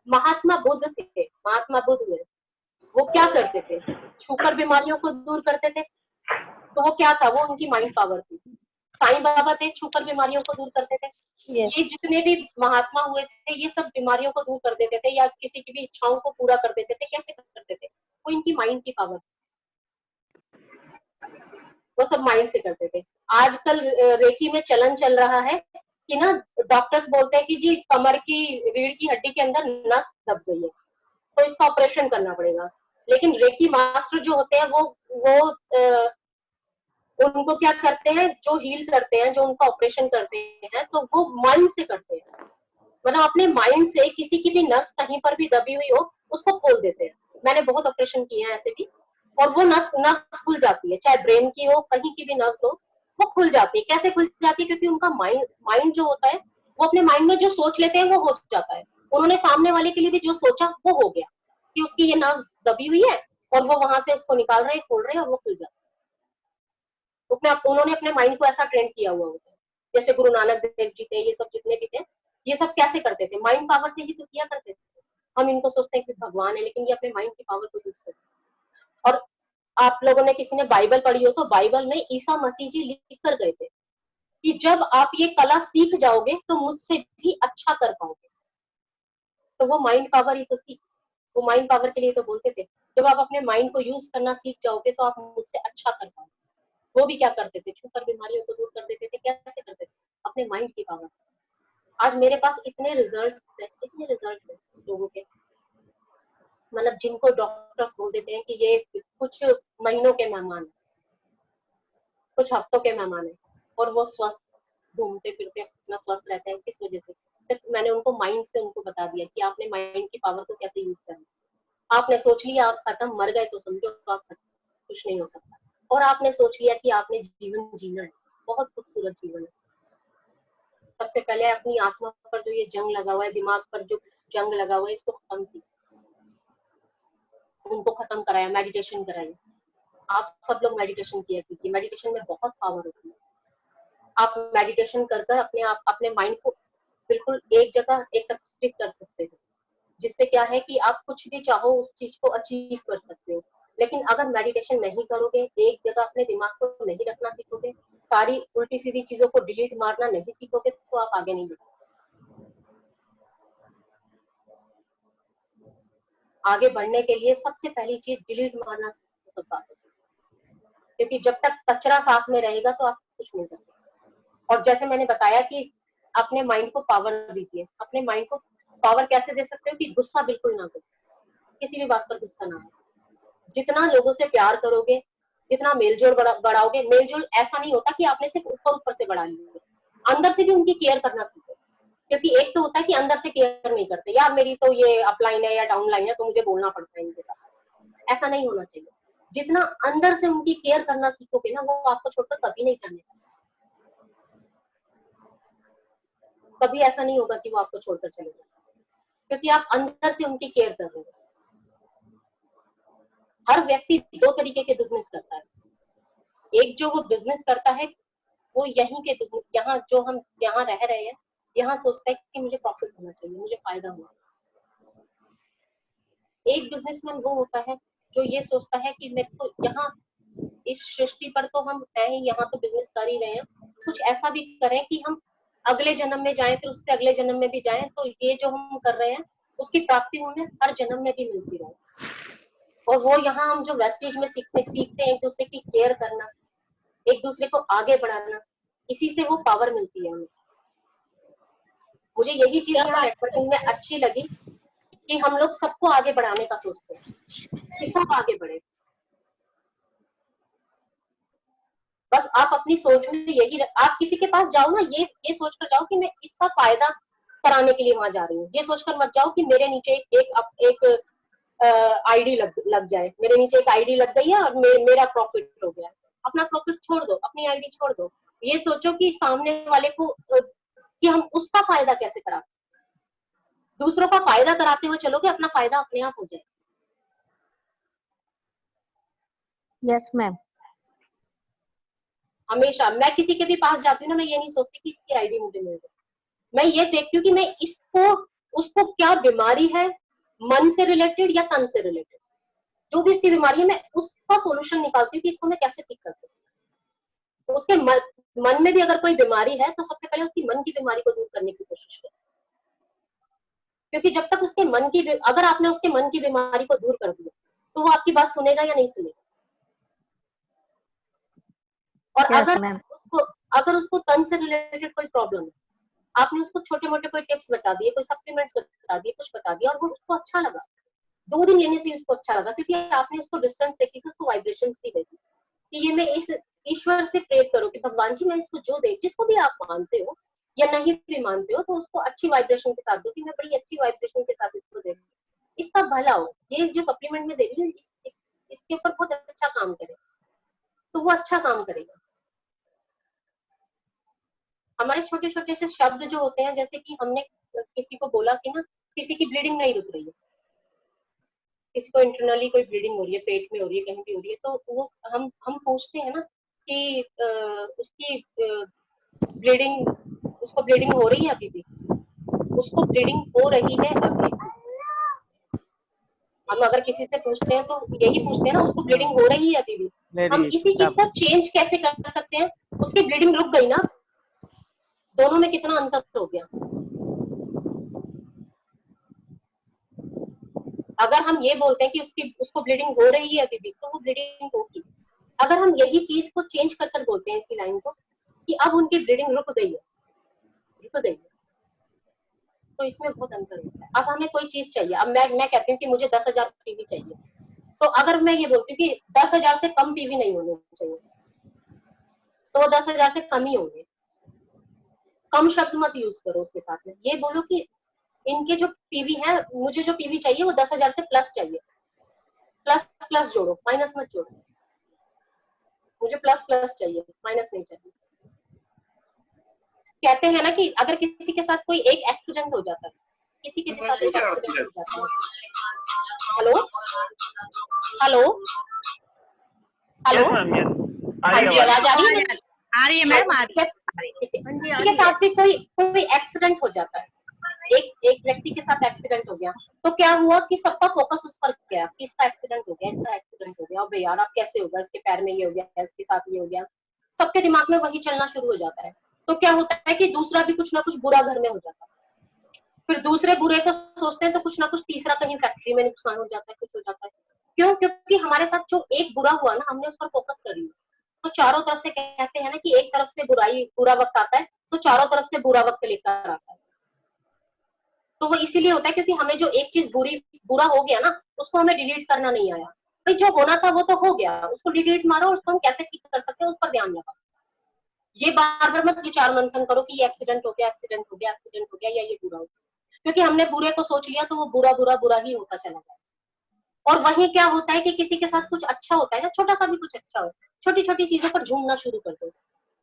[SPEAKER 4] महात्मा बुद्ध थे, महात्मा बुद्ध हुए, वो क्या करते थे? छूकर बीमारियों को दूर करते थे। तो वो क्या था? वो उनकी माइंड पावर थी। साईं बाबा थे, छूकर बीमारियों को दूर करते थे। ये जितने भी महात्मा हुए थे, ये सब बीमारियों को दूर कर देते थे या किसी की भी इच्छाओं को पूरा कर देते थे। कैसे करते थे? वो इनकी माइंड की पावर। वो सब माइंड से करते थे। आजकल रेकी में चलन चल रहा है कि ना डॉक्टर्स बोलते हैं कि जी कमर की रीढ़ की हड्डी के अंदर नस दब गई है तो इसका ऑपरेशन करना पड़ेगा। लेकिन रेकी मास्टर जो होते हैं वो उनको क्या करते हैं, जो हील करते हैं, जो उनका ऑपरेशन करते हैं, तो वो माइंड से करते हैं। मतलब अपने माइंड से किसी की भी नस कहीं पर भी दबी हुई हो उसको खोल देते हैं। मैंने बहुत ऑपरेशन किए हैं ऐसे भी, और वो नस खुल जाती है, चाहे ब्रेन की हो, कहीं की भी नस हो, वो खुल जाती है। कैसे खुल जाती है? क्योंकि उनका माइंड जो होता है वो अपने माइंड में जो सोच लेते हैं वो हो जाता है। उन्होंने सामने वाले के लिए भी जो सोचा वो हो गया कि उसकी ये नस दबी हुई है और वो वहां से उसको निकाल रहे हैं, खोल रहे हैं और वो खुल जाता है। उन्होंने अपने माइंड को ऐसा ट्रेन किया हुआ होता है। जैसे गुरु नानक देव जी थे, ये सब जितने भी थे, ये सब कैसे करते थे? माइंड पावर से ही तो किया करते थे। हम इनको सोचते हैं कि भगवान है, लेकिन ये अपने माइंड की पावर को यूज करते हैं। और आप लोगों ने किसी ने बाइबल पढ़ी हो तो बाइबल में ईसा मसीह जी लिख कर गए थे कि जब आप ये कला सीख जाओगे तो मुझसे भी अच्छा कर पाओगे। तो वो माइंड पावर ही तो थी। वो माइंड पावर के लिए तो बोलते थे जब आप अपने माइंड को यूज करना सीख जाओगे तो आप मुझसे अच्छा कर पाओगे। वो भी क्या करते थे? छूकर बीमारियों को दूर कर देते थे। कैसे करते थे? अपने माइंड की पावर। आज मेरे पास इतने रिजल्ट्स हैं लोगों के, मतलब जिनको डॉक्टर्स बोल देते हैं कि ये कुछ महीनों के मेहमान है, कुछ हफ्तों के मेहमान है, और वो स्वस्थ घूमते फिरते अपना स्वस्थ रहते हैं। किस वजह से? सिर्फ मैंने उनको माइंड से उनको बता दिया कि आपने माइंड की पावर को कैसे यूज करना। आपने सोच लिया आप खत्म, मर गए तो समझो आप कुछ नहीं हो सकता। और आपने सोच लिया कि आपने जीवन जीना है, बहुत खूबसूरत जीवन है। सबसे पहले अपनी आत्मा पर जो ये जंग लगा हुआ है, दिमाग पर जो जंग लगा हुआ है, इसको खत्म किया, उनको खत्म कराया, मेडिटेशन कराई। आप सब लोग मेडिटेशन किया कीजिए। मेडिटेशन में बहुत पावर होती है। आप मेडिटेशन कर कर अपने माइंड को बिल्कुल एक जगह एकत्रित कर सकते हो, जिससे क्या है कि आप कुछ भी चाहो उस चीज को अचीव कर सकते हो। लेकिन अगर मेडिटेशन नहीं करोगे, एक जगह अपने दिमाग को नहीं रखना सीखोगे, सारी उल्टी सीधी चीजों को डिलीट मारना नहीं सीखोगे, तो आप आगे नहीं बढ़ोगे। आगे बढ़ने के लिए सबसे पहली चीज डिलीट मारना सब बात है, क्योंकि जब तक कचरा साथ में रहेगा तो आप कुछ नहीं करोगे। और जैसे मैंने बताया कि अपने माइंड को पावर दीजिए। अपने माइंड को पावर कैसे दे सकते हो? कि गुस्सा बिल्कुल ना करो, किसी भी बात पर गुस्सा ना हो। जितना लोगों से प्यार करोगे, जितना मेलजोल बढ़ाओगे, मेलजोल ऐसा नहीं होता कि आपने सिर्फ ऊपर ऊपर से बढ़ा लिया, अंदर से भी उनकी केयर करना सीखो। क्योंकि एक तो होता है कि अंदर से केयर नहीं करते, यार मेरी तो ये अपलाइन है या डाउनलाइन है तो मुझे बोलना पड़ता है इनके साथ। ऐसा नहीं होना चाहिए। जितना अंदर से उनकी केयर करना सीखोगे ना, वो आपको छोड़कर कभी नहीं जाने, कभी ऐसा नहीं होगा कि वो आपको छोड़कर चले जाए, क्योंकि आप अंदर से उनकी केयर कर रहे हो। हर व्यक्ति दो तरीके के बिजनेस करता है। एक जो वो बिजनेस करता है वो यहीं के बिजनेस, यहाँ जो हम यहाँ रह रहे हैं, यहाँ सोचता है कि मुझे प्रॉफिट होना चाहिए, मुझे फायदा होना। एक बिजनेसमैन वो होता है जो ये सोचता है कि मेरे को यहाँ इस सृष्टि पर तो हम हैं ही, यहाँ तो बिजनेस कर ही रहे हैं, कुछ ऐसा भी करें कि हम अगले जन्म में जाएं, फिर उससे अगले जन्म में भी जाएं, तो ये जो हम कर रहे हैं उसकी प्राप्ति हमें हर जन्म में भी मिलती रहे। और वो यहाँ हम जो वेस्टेज में सीखते हैं एक दूसरे की केयर करना, एक दूसरे को आगे बढ़ाना, इसी से वो पावर मिलती है हमें। मुझे यही चीज यहाँ नेटवर्किंग में अच्छी लगी कि हम लोग सबको आगे बढ़ाने का सोचते हैं कि सब आगे बढ़े। बस आप अपनी सोच में यही आप किसी के पास जाओ ना, ये सोचकर जाओ कि मैं इसका फायदा कराने के लिए वहां जा रही हूँ। ये सोचकर मत जाओ कि मेरे नीचे एक आईडी लग जाए, मेरे नीचे एक आईडी लग गई है और मेरा प्रॉफिट हो गया। अपना प्रॉफिट छोड़ दो, अपनी आईडी छोड़ दो। ये सोचो कि सामने वाले को कि हम उसका फायदा कैसे करा सकते। दूसरों का फायदा कराते हुए चलोगे, अपना फायदा अपने आप हो जाए।
[SPEAKER 8] Yes ma'am.
[SPEAKER 4] हमेशा मैं किसी के भी पास जाती हूँ ना, मैं ये नहीं सोचती कि इसकी आईडी मुझे मिल जाए। मैं ये देखती हूँ कि मैं उसको क्या बीमारी है, मन से रिलेटेड या तन से रिलेटेड, जो भी उसकी बीमारी है, मैं उसका सोल्यूशन निकालती हूँ कि इसको मैं कैसे ठीक कर सकती हूँ। उसके मन में भी अगर कोई बीमारी है तो सबसे पहले उसकी मन की बीमारी को दूर करने की कोशिश करें, क्योंकि जब तक उसके मन की, अगर आपने उसके मन की बीमारी को दूर कर दिया तो वो आपकी बात सुनेगा या नहीं सुनेगा। और
[SPEAKER 8] Yes,
[SPEAKER 4] अगर
[SPEAKER 8] ma'am.
[SPEAKER 4] उसको तन से रिलेटेड कोई प्रॉब्लम है, आपने उसको छोटे मोटे कोई टिप्स बता दिए, कोई सप्लीमेंट्स बता दिए, कुछ बता दिया और वो उसको अच्छा लगा, 2 दिन लेने से उसको अच्छा लगा, क्योंकि आपने उसको डिस्टेंस देखी थी, उसको वाइब्रेशंस भी देखी कि ये मैं इस ईश्वर से प्रेयर करो कि भगवान जी मैं इसको जो दे, जिसको भी आप मानते हो या नहीं भी मानते हो, तो उसको अच्छी वाइब्रेशन के साथ दो कि मैं बड़ी अच्छी वाइब्रेशन के साथ इसको दे, इसका भला हो, ये जो सप्लीमेंट में दे रही हूँ इसके ऊपर बहुत अच्छा काम करे, तो वो अच्छा काम करेगा। हमारे छोटे छोटे से शब्द जो होते हैं, जैसे कि हमने किसी को बोला कि ना किसी की ब्लीडिंग नहीं रुक रही है, किसी को इंटरनली कोई ब्लीडिंग हो रही है, पेट में हो रही है, कहीं भी हो रही है, तो वो हम पूछते हैं ना कि उसकी ब्लीडिंग, उसको ब्लीडिंग हो रही है अभी भी, उसको ब्लीडिंग हो रही है अभी भी। हम अगर किसी से पूछते हैं तो यही पूछते हैं ना, उसको ब्लीडिंग हो रही है अभी भी। हम इसी चीज को चेंज कैसे कर सकते हैं, उसकी ब्लीडिंग रुक गई ना, दोनों में कितना अंतर हो गया। अगर हम ये बोलते हैं कि उसको ब्लीडिंग हो रही है अभी भी, तो वो ब्लीडिंग होगी। अगर हम यही चीज को चेंज कर बोलते हैं इसी लाइन को कि अब उनकी ब्लीडिंग रुक गई है, तो इसमें बहुत अंतर होता है। अब हमें कोई चीज चाहिए, अब मैं कहती हूँ कि मुझे 10,000 पीवी चाहिए, तो अगर मैं ये बोलती हूँ कि 10,000 से कम पीवी नहीं होने चाहिए, तो 10,000 से कम ही होंगे। कम शब्द मत यूज करो उसके साथ में, ये बोलो कि इनके जो पीवी है, मुझे जो पीवी चाहिए वो 10,000 से प्लस चाहिए, प्लस प्लस जोड़ो, माइनस मत जोड़ो, मुझे प्लस प्लस चाहिए, माइनस नहीं चाहिए। कहते हैं ना कि अगर किसी के साथ कोई एक एक्सीडेंट हो जाता है, किसी के साथ एक एक्सीडेंट हो जाता है, hello hello hello,
[SPEAKER 3] Yes, ma'am. Yes.
[SPEAKER 4] हाँ जी, आवाज आ रही है?
[SPEAKER 6] आ रही है मैम, आ रही है।
[SPEAKER 4] किसी के साथ भी कोई एक्सीडेंट हो जाता है, एक व्यक्ति के साथ एक्सीडेंट हो गया, तो क्या हुआ कि सबका फोकस उस पर गया कि इसका एक्सीडेंट हो गया, इसका एक्सीडेंट हो गया, अबे यार अब कैसे होगा, इसके पैर में ये हो गया, इसके साथ ये हो गया, सबके दिमाग में वही चलना शुरू हो जाता है। तो क्या होता है कि दूसरा भी कुछ ना कुछ बुरा घर में हो जाता है, फिर दूसरे बुरे को सोचते हैं तो कुछ ना कुछ तीसरा कहीं फैक्ट्री में नुकसान हो जाता है, कुछ हो जाता है। क्यों? क्योंकि हमारे साथ जो एक बुरा हुआ ना, हमने उस पर फोकस कर लिया, तो चारों तरफ से कहते हैं ना कि एक तरफ से बुरा वक्त आता है तो चारों तरफ से बुरा वक्त लेकर आता है। तो वो इसीलिए होता है क्योंकि हमें जो एक चीज बुरा हो गया ना, उसको हमें डिलीट करना नहीं आया। भाई जो होना था वो तो हो गया, उसको डिलीट मारो और उसको हम कैसे ठीक कर सकते हैं उस पर ध्यान लगाओ। ये बार बार मत विचार मंथन करो कि ये एक्सीडेंट हो गया, एक्सीडेंट हो गया, एक्सीडेंट हो गया, या ये बुरा हो गया, क्योंकि हमने बुरे को सोच लिया तो वो बुरा ही होता चला गया। और वहीं क्या होता है कि किसी के साथ कुछ अच्छा होता है ना, छोटा सा भी कुछ अच्छा हो, छोटी छोटी चीजों पर झूमना शुरू कर दो,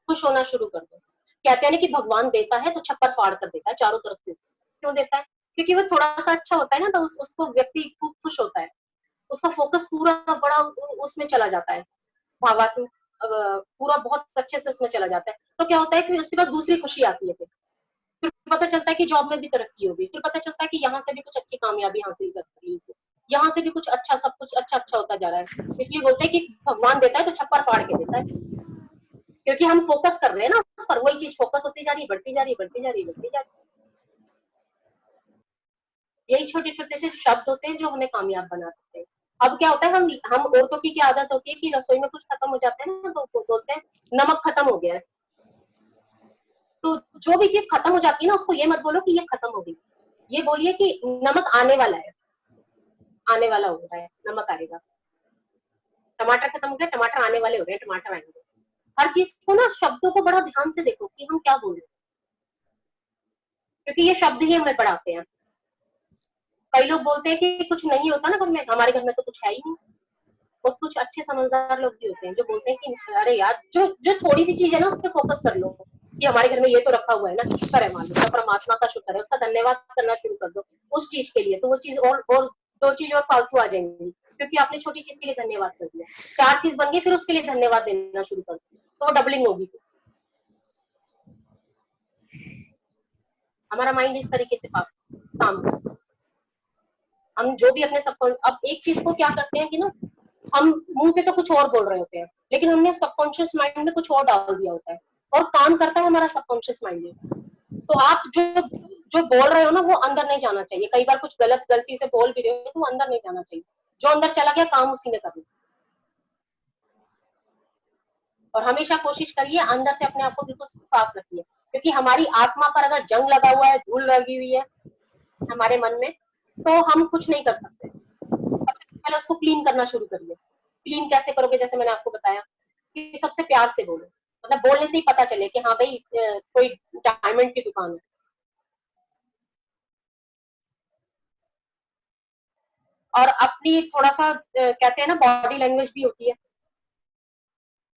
[SPEAKER 4] खुश होना शुरू कर दो। कहते हैं ना कि भगवान देता है तो छप्पर फाड़ कर देता है चारों तरफ से। क्यों देता है? क्योंकि वो थोड़ा सा अच्छा होता है ना, तो उसको व्यक्ति खूब खुश होता है, उसका फोकस पूरा बड़ा उसमें चला जाता है, भावात्मक पूरा बहुत अच्छे से उसमें चला जाता है। तो क्या होता है कि उसके बाद दूसरी खुशी आती है, फिर पता चलता है कि जॉब में भी तरक्की होगी, फिर पता चलता है कि यहाँ से भी कुछ अच्छी कामयाबी हासिल कर रही है, यहाँ से भी कुछ अच्छा, सब कुछ अच्छा अच्छा होता जा रहा है। इसलिए बोलते हैं कि भगवान देता है तो छप्पर फाड़ के देता है, क्योंकि हम फोकस कर रहे हैं ना उस पर, वही चीज फोकस होती जा रही है, बढ़ती जा रही है, बढ़ती जा रही है, बढ़ती जा रही है। यही छोटे छोटे से शब्द होते हैं जो हमें कामयाब बनाते हैं। अब क्या होता है, हम औरतों की क्या आदत होती है कि रसोई में कुछ खत्म हो जाता है ना, तो बोलते हैं नमक खत्म हो गया है। तो जो भी चीज खत्म हो जाती है ना, उसको ये मत बोलो कि ये खत्म हो गई, ये बोलिए कि नमक आने वाला है, आने वाला हो रहा है, नमक आएगा। टमाटर खत्म हो गया, टमाटर आने वाले हो रहे हैं, टमाटर आएंगे। हर चीज को ना, शब्दों को बड़ा ध्यान से देखो कि हम क्या बोल रहे हैं, क्योंकि ये शब्द ही हमें पढ़ाते हैं। कई लोग बोलते हैं कि कुछ नहीं होता ना घर में, हमारे घर में तो कुछ है ही नहीं। और कुछ अच्छे समझदार लोग भी होते हैं जो बोलते हैं कि अरे यार, जो थोड़ी सी चीज है ना उस पर फोकस कर लो, कि हमारे घर में ये तो रखा हुआ है ना, शुक्र है, मान लो परमात्मा का शुक्र है, उसका धन्यवाद करना शुरू कर दो उस चीज के लिए, तो वो चीज और 2 चीज और फालतू आ जाएंगी, क्योंकि आपने छोटी चीज के लिए धन्यवाद कर दिया, 4 चीज बन गई, फिर उसके लिए धन्यवाद देना शुरू कर दो, तो वो डबलिंग होगी। हमारा माइंड इस तरीके से काम करता है। हम जो भी अपने अब एक चीज को क्या करते हैं कि ना, हम मुंह से तो कुछ और बोल रहे होते हैं, लेकिन हमने सबकॉन्शियस माइंड में कुछ और डाल दिया होता है, और काम करता है हमारा सबकॉन्शियस माइंड में। तो आप जो बोल रहे हो ना, वो अंदर नहीं जाना चाहिए। कई बार कुछ गलती से बोल भी रहे हो तो वो अंदर नहीं जाना चाहिए, जो अंदर चला गया काम उसी ने करना। और हमेशा कोशिश करिए अंदर से अपने आप को बिल्कुल साफ रखिए, क्योंकि हमारी आत्मा पर अगर जंग लगा हुआ है, धूल लगी हुई है हमारे मन में, तो हम कुछ नहीं कर सकते। सबसे पहले उसको क्लीन करना शुरू करिए। क्लीन कैसे करोगे, जैसे मैंने आपको बताया कि सबसे प्यार से बोलो, मतलब बोलने से ही पता चले कि हाँ भाई कोई डायमंड की दुकान है। और अपनी थोड़ा सा कहते हैं ना बॉडी लैंग्वेज भी होती है।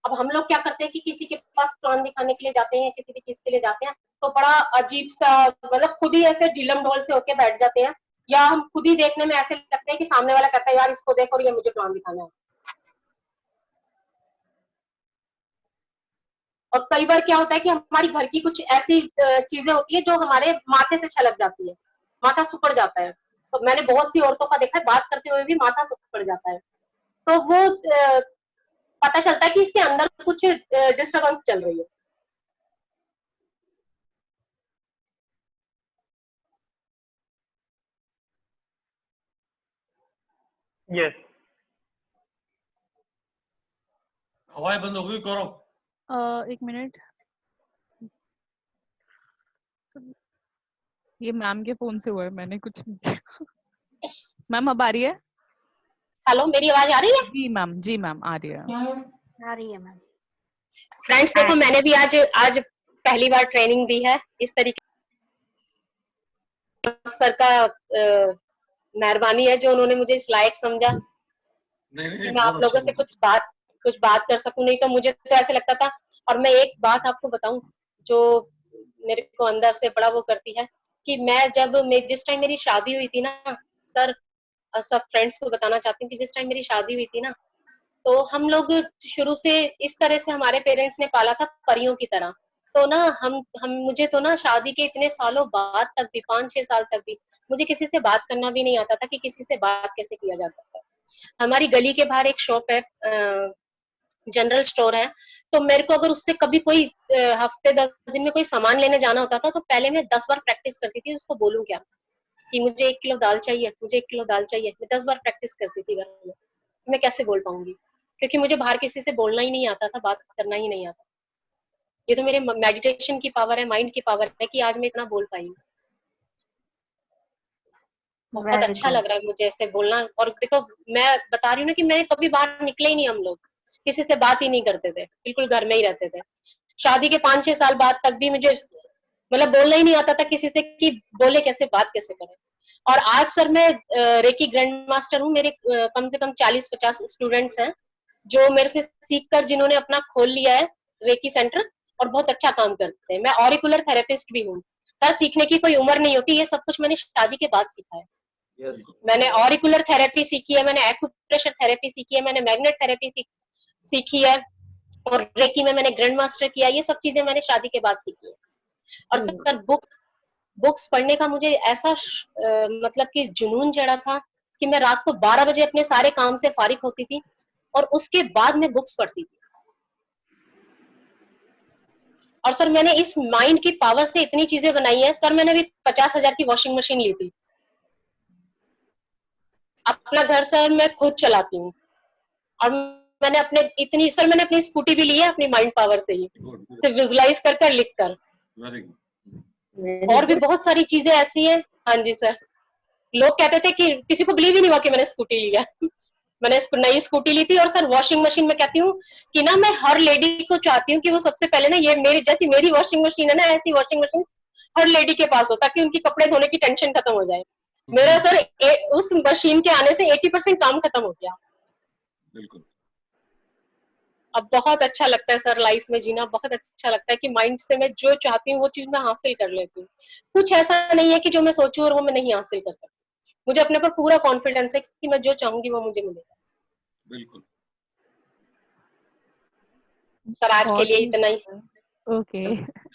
[SPEAKER 4] अब हम लोग क्या करते हैं कि किसी के पास प्लान दिखाने के लिए जाते हैं, किसी भी चीज के लिए जाते हैं, तो बड़ा अजीब सा, मतलब खुद ही ऐसे ढीलम ढोल से होके बैठ जाते हैं, या हम खुद ही देखने में ऐसे लगते हैं कि सामने वाला कहता है यार इसको देखो और ये मुझे प्लान दिखाना है। और कई बार क्या होता है कि हमारी घर की कुछ ऐसी चीजें होती है जो हमारे माथे से छलक जाती है, माथा सुकड़ जाता है। तो मैंने बहुत सी औरतों का देखा है बात करते हुए भी माथा सुकड़ जाता है, तो वो पता चलता है कि इसके अंदर कुछ डिस्टर्बेंस चल रही है।
[SPEAKER 3] यस
[SPEAKER 2] हवाएं बंद हो गई गौरव।
[SPEAKER 7] एक मिनट, ये मैम के फोन से हुआ है, मैंने कुछ नहीं किया। मैम अब आ रही है?
[SPEAKER 4] हेलो, मेरी आवाज आ रही है?
[SPEAKER 7] जी मैम, जी मैम आ रही है।
[SPEAKER 8] आ रही है मैम।
[SPEAKER 4] फ्रेंड्स देखो, मैंने भी आज पहली बार ट्रेनिंग दी है इस तरीके। सर का मेहरबानी है जो उन्होंने मुझे इस लायक समझा कि मैं आप लोगों से कुछ बात कर सकूं, नहीं तो मुझे तो ऐसे लगता था। और मैं एक बात आपको बताऊं जो मेरे को अंदर से बड़ा वो करती है कि मैं जिस टाइम मेरी शादी हुई थी ना सर, सब फ्रेंड्स को बताना चाहती हूँ कि जिस टाइम मेरी शादी हुई थी ना, तो हम लोग शुरू से इस तरह से हमारे पेरेंट्स ने पाला था परियों की तरह। तो ना हम मुझे तो ना शादी के इतने सालों बाद तक भी, 5-6 साल तक भी, मुझे किसी से बात करना भी नहीं आता था कि किसी से बात कैसे किया जा सकता है। हमारी गली के बाहर एक शॉप है, जनरल स्टोर है, तो मेरे को अगर उससे कभी कोई हफ्ते 10 दिन में कोई सामान लेने जाना होता था, तो पहले मैं 10 बार प्रैक्टिस करती थी उसको बोलूं क्या, कि मुझे 1 किलो दाल चाहिए, मुझे 1 किलो दाल चाहिए। मैं 10 बार प्रैक्टिस करती थी घर में। मैं कैसे बोल पाऊंगी, क्योंकि मुझे बाहर किसी से बोलना ही नहीं आता था, बात करना ही नहीं आता। ये तो मेरे मेडिटेशन की पावर है, माइंड की पावर है कि आज मैं इतना बोल पाई हूँ। बहुत अच्छा लग रहा है मुझे ऐसे बोलना। और देखो, मैं बता रही हूँ ना कि मैं कभी बाहर निकले ही नहीं, हम लोग किसी से बात ही नहीं करते थे, बिल्कुल घर में ही रहते थे। शादी के 5-6 साल बाद तक भी मुझे मतलब बोलना ही नहीं आता था किसी से कि बोले कैसे, बात कैसे करें। और आज सर मैं रेकी ग्रैंड मास्टर हूँ। मेरे कम से कम 40-50 स्टूडेंट्स हैं जो मेरे से सीखकर जिन्होंने अपना खोल लिया है रेकी सेंटर, और बहुत अच्छा काम करते हैं। मैं ऑरिकुलर थेरेपिस्ट भी हूँ सर। सीखने की कोई उम्र नहीं होती, ये सब कुछ मैंने शादी के बाद सीखा है। मैंने ऑरिकुलर थेरेपी सीखी है, मैंने एक्यूप्रेशर थेरेपी सीखी है, मैंने मैग्नेट थेरेपी सीखी है, और रेकी में मैंने ग्रैंड मास्टर किया। ये सब चीजें मैंने शादी के बाद सीखी है। और सर बुक्स पढ़ने का मुझे ऐसा मतलब कि जुनून चढ़ा था कि मैं रात को 12 बजे अपने सारे काम से फारिग होती थी और उसके बाद मैं बुक्स पढ़ती थी। और सर मैंने इस माइंड की पावर से इतनी चीजें बनाई है सर। मैंने भी 50,000 की वॉशिंग मशीन ली थी। अपना घर सर मैं खुद चलाती हूँ। और मैंने अपनी स्कूटी भी ली है अपनी माइंड पावर से ही, सिर्फ विजुलाइज कर लिख कर। और भी बहुत सारी चीजें ऐसी हैं। हाँ जी सर, लोग कहते थे कि किसी को बिलीव ही नहीं हुआ कि मैंने स्कूटी लिया। मैंने नई स्कूटी ली थी। और सर वॉशिंग मशीन में कहती हूँ कि ना मैं हर लेडी को चाहती हूँ कि वो सबसे पहले ना, ये मेरी वॉशिंग मशीन है ना, ऐसी वॉशिंग मशीन हर लेडी के पास हो, ताकि उनकी कपड़े धोने की टेंशन खत्म हो जाए। मेरा सर उस मशीन के आने से 80% काम खत्म हो गया।
[SPEAKER 2] बिल्कुल।
[SPEAKER 4] अब बहुत अच्छा लगता है सर लाइफ में जीना। बहुत अच्छा लगता है कि माइंड से मैं जो चाहती हूँ वो चीज मैं हासिल कर लेती हूँ। कुछ ऐसा नहीं है कि जो मैं सोचूं और वो मैं नहीं हासिल कर सकती। मुझे अपने पर पूरा कॉन्फिडेंस है कि मैं जो चाहूंगी वो मुझे मिलेगा।
[SPEAKER 2] बिल्कुल
[SPEAKER 4] सर आज के लिए इतना ही।
[SPEAKER 7] ओके,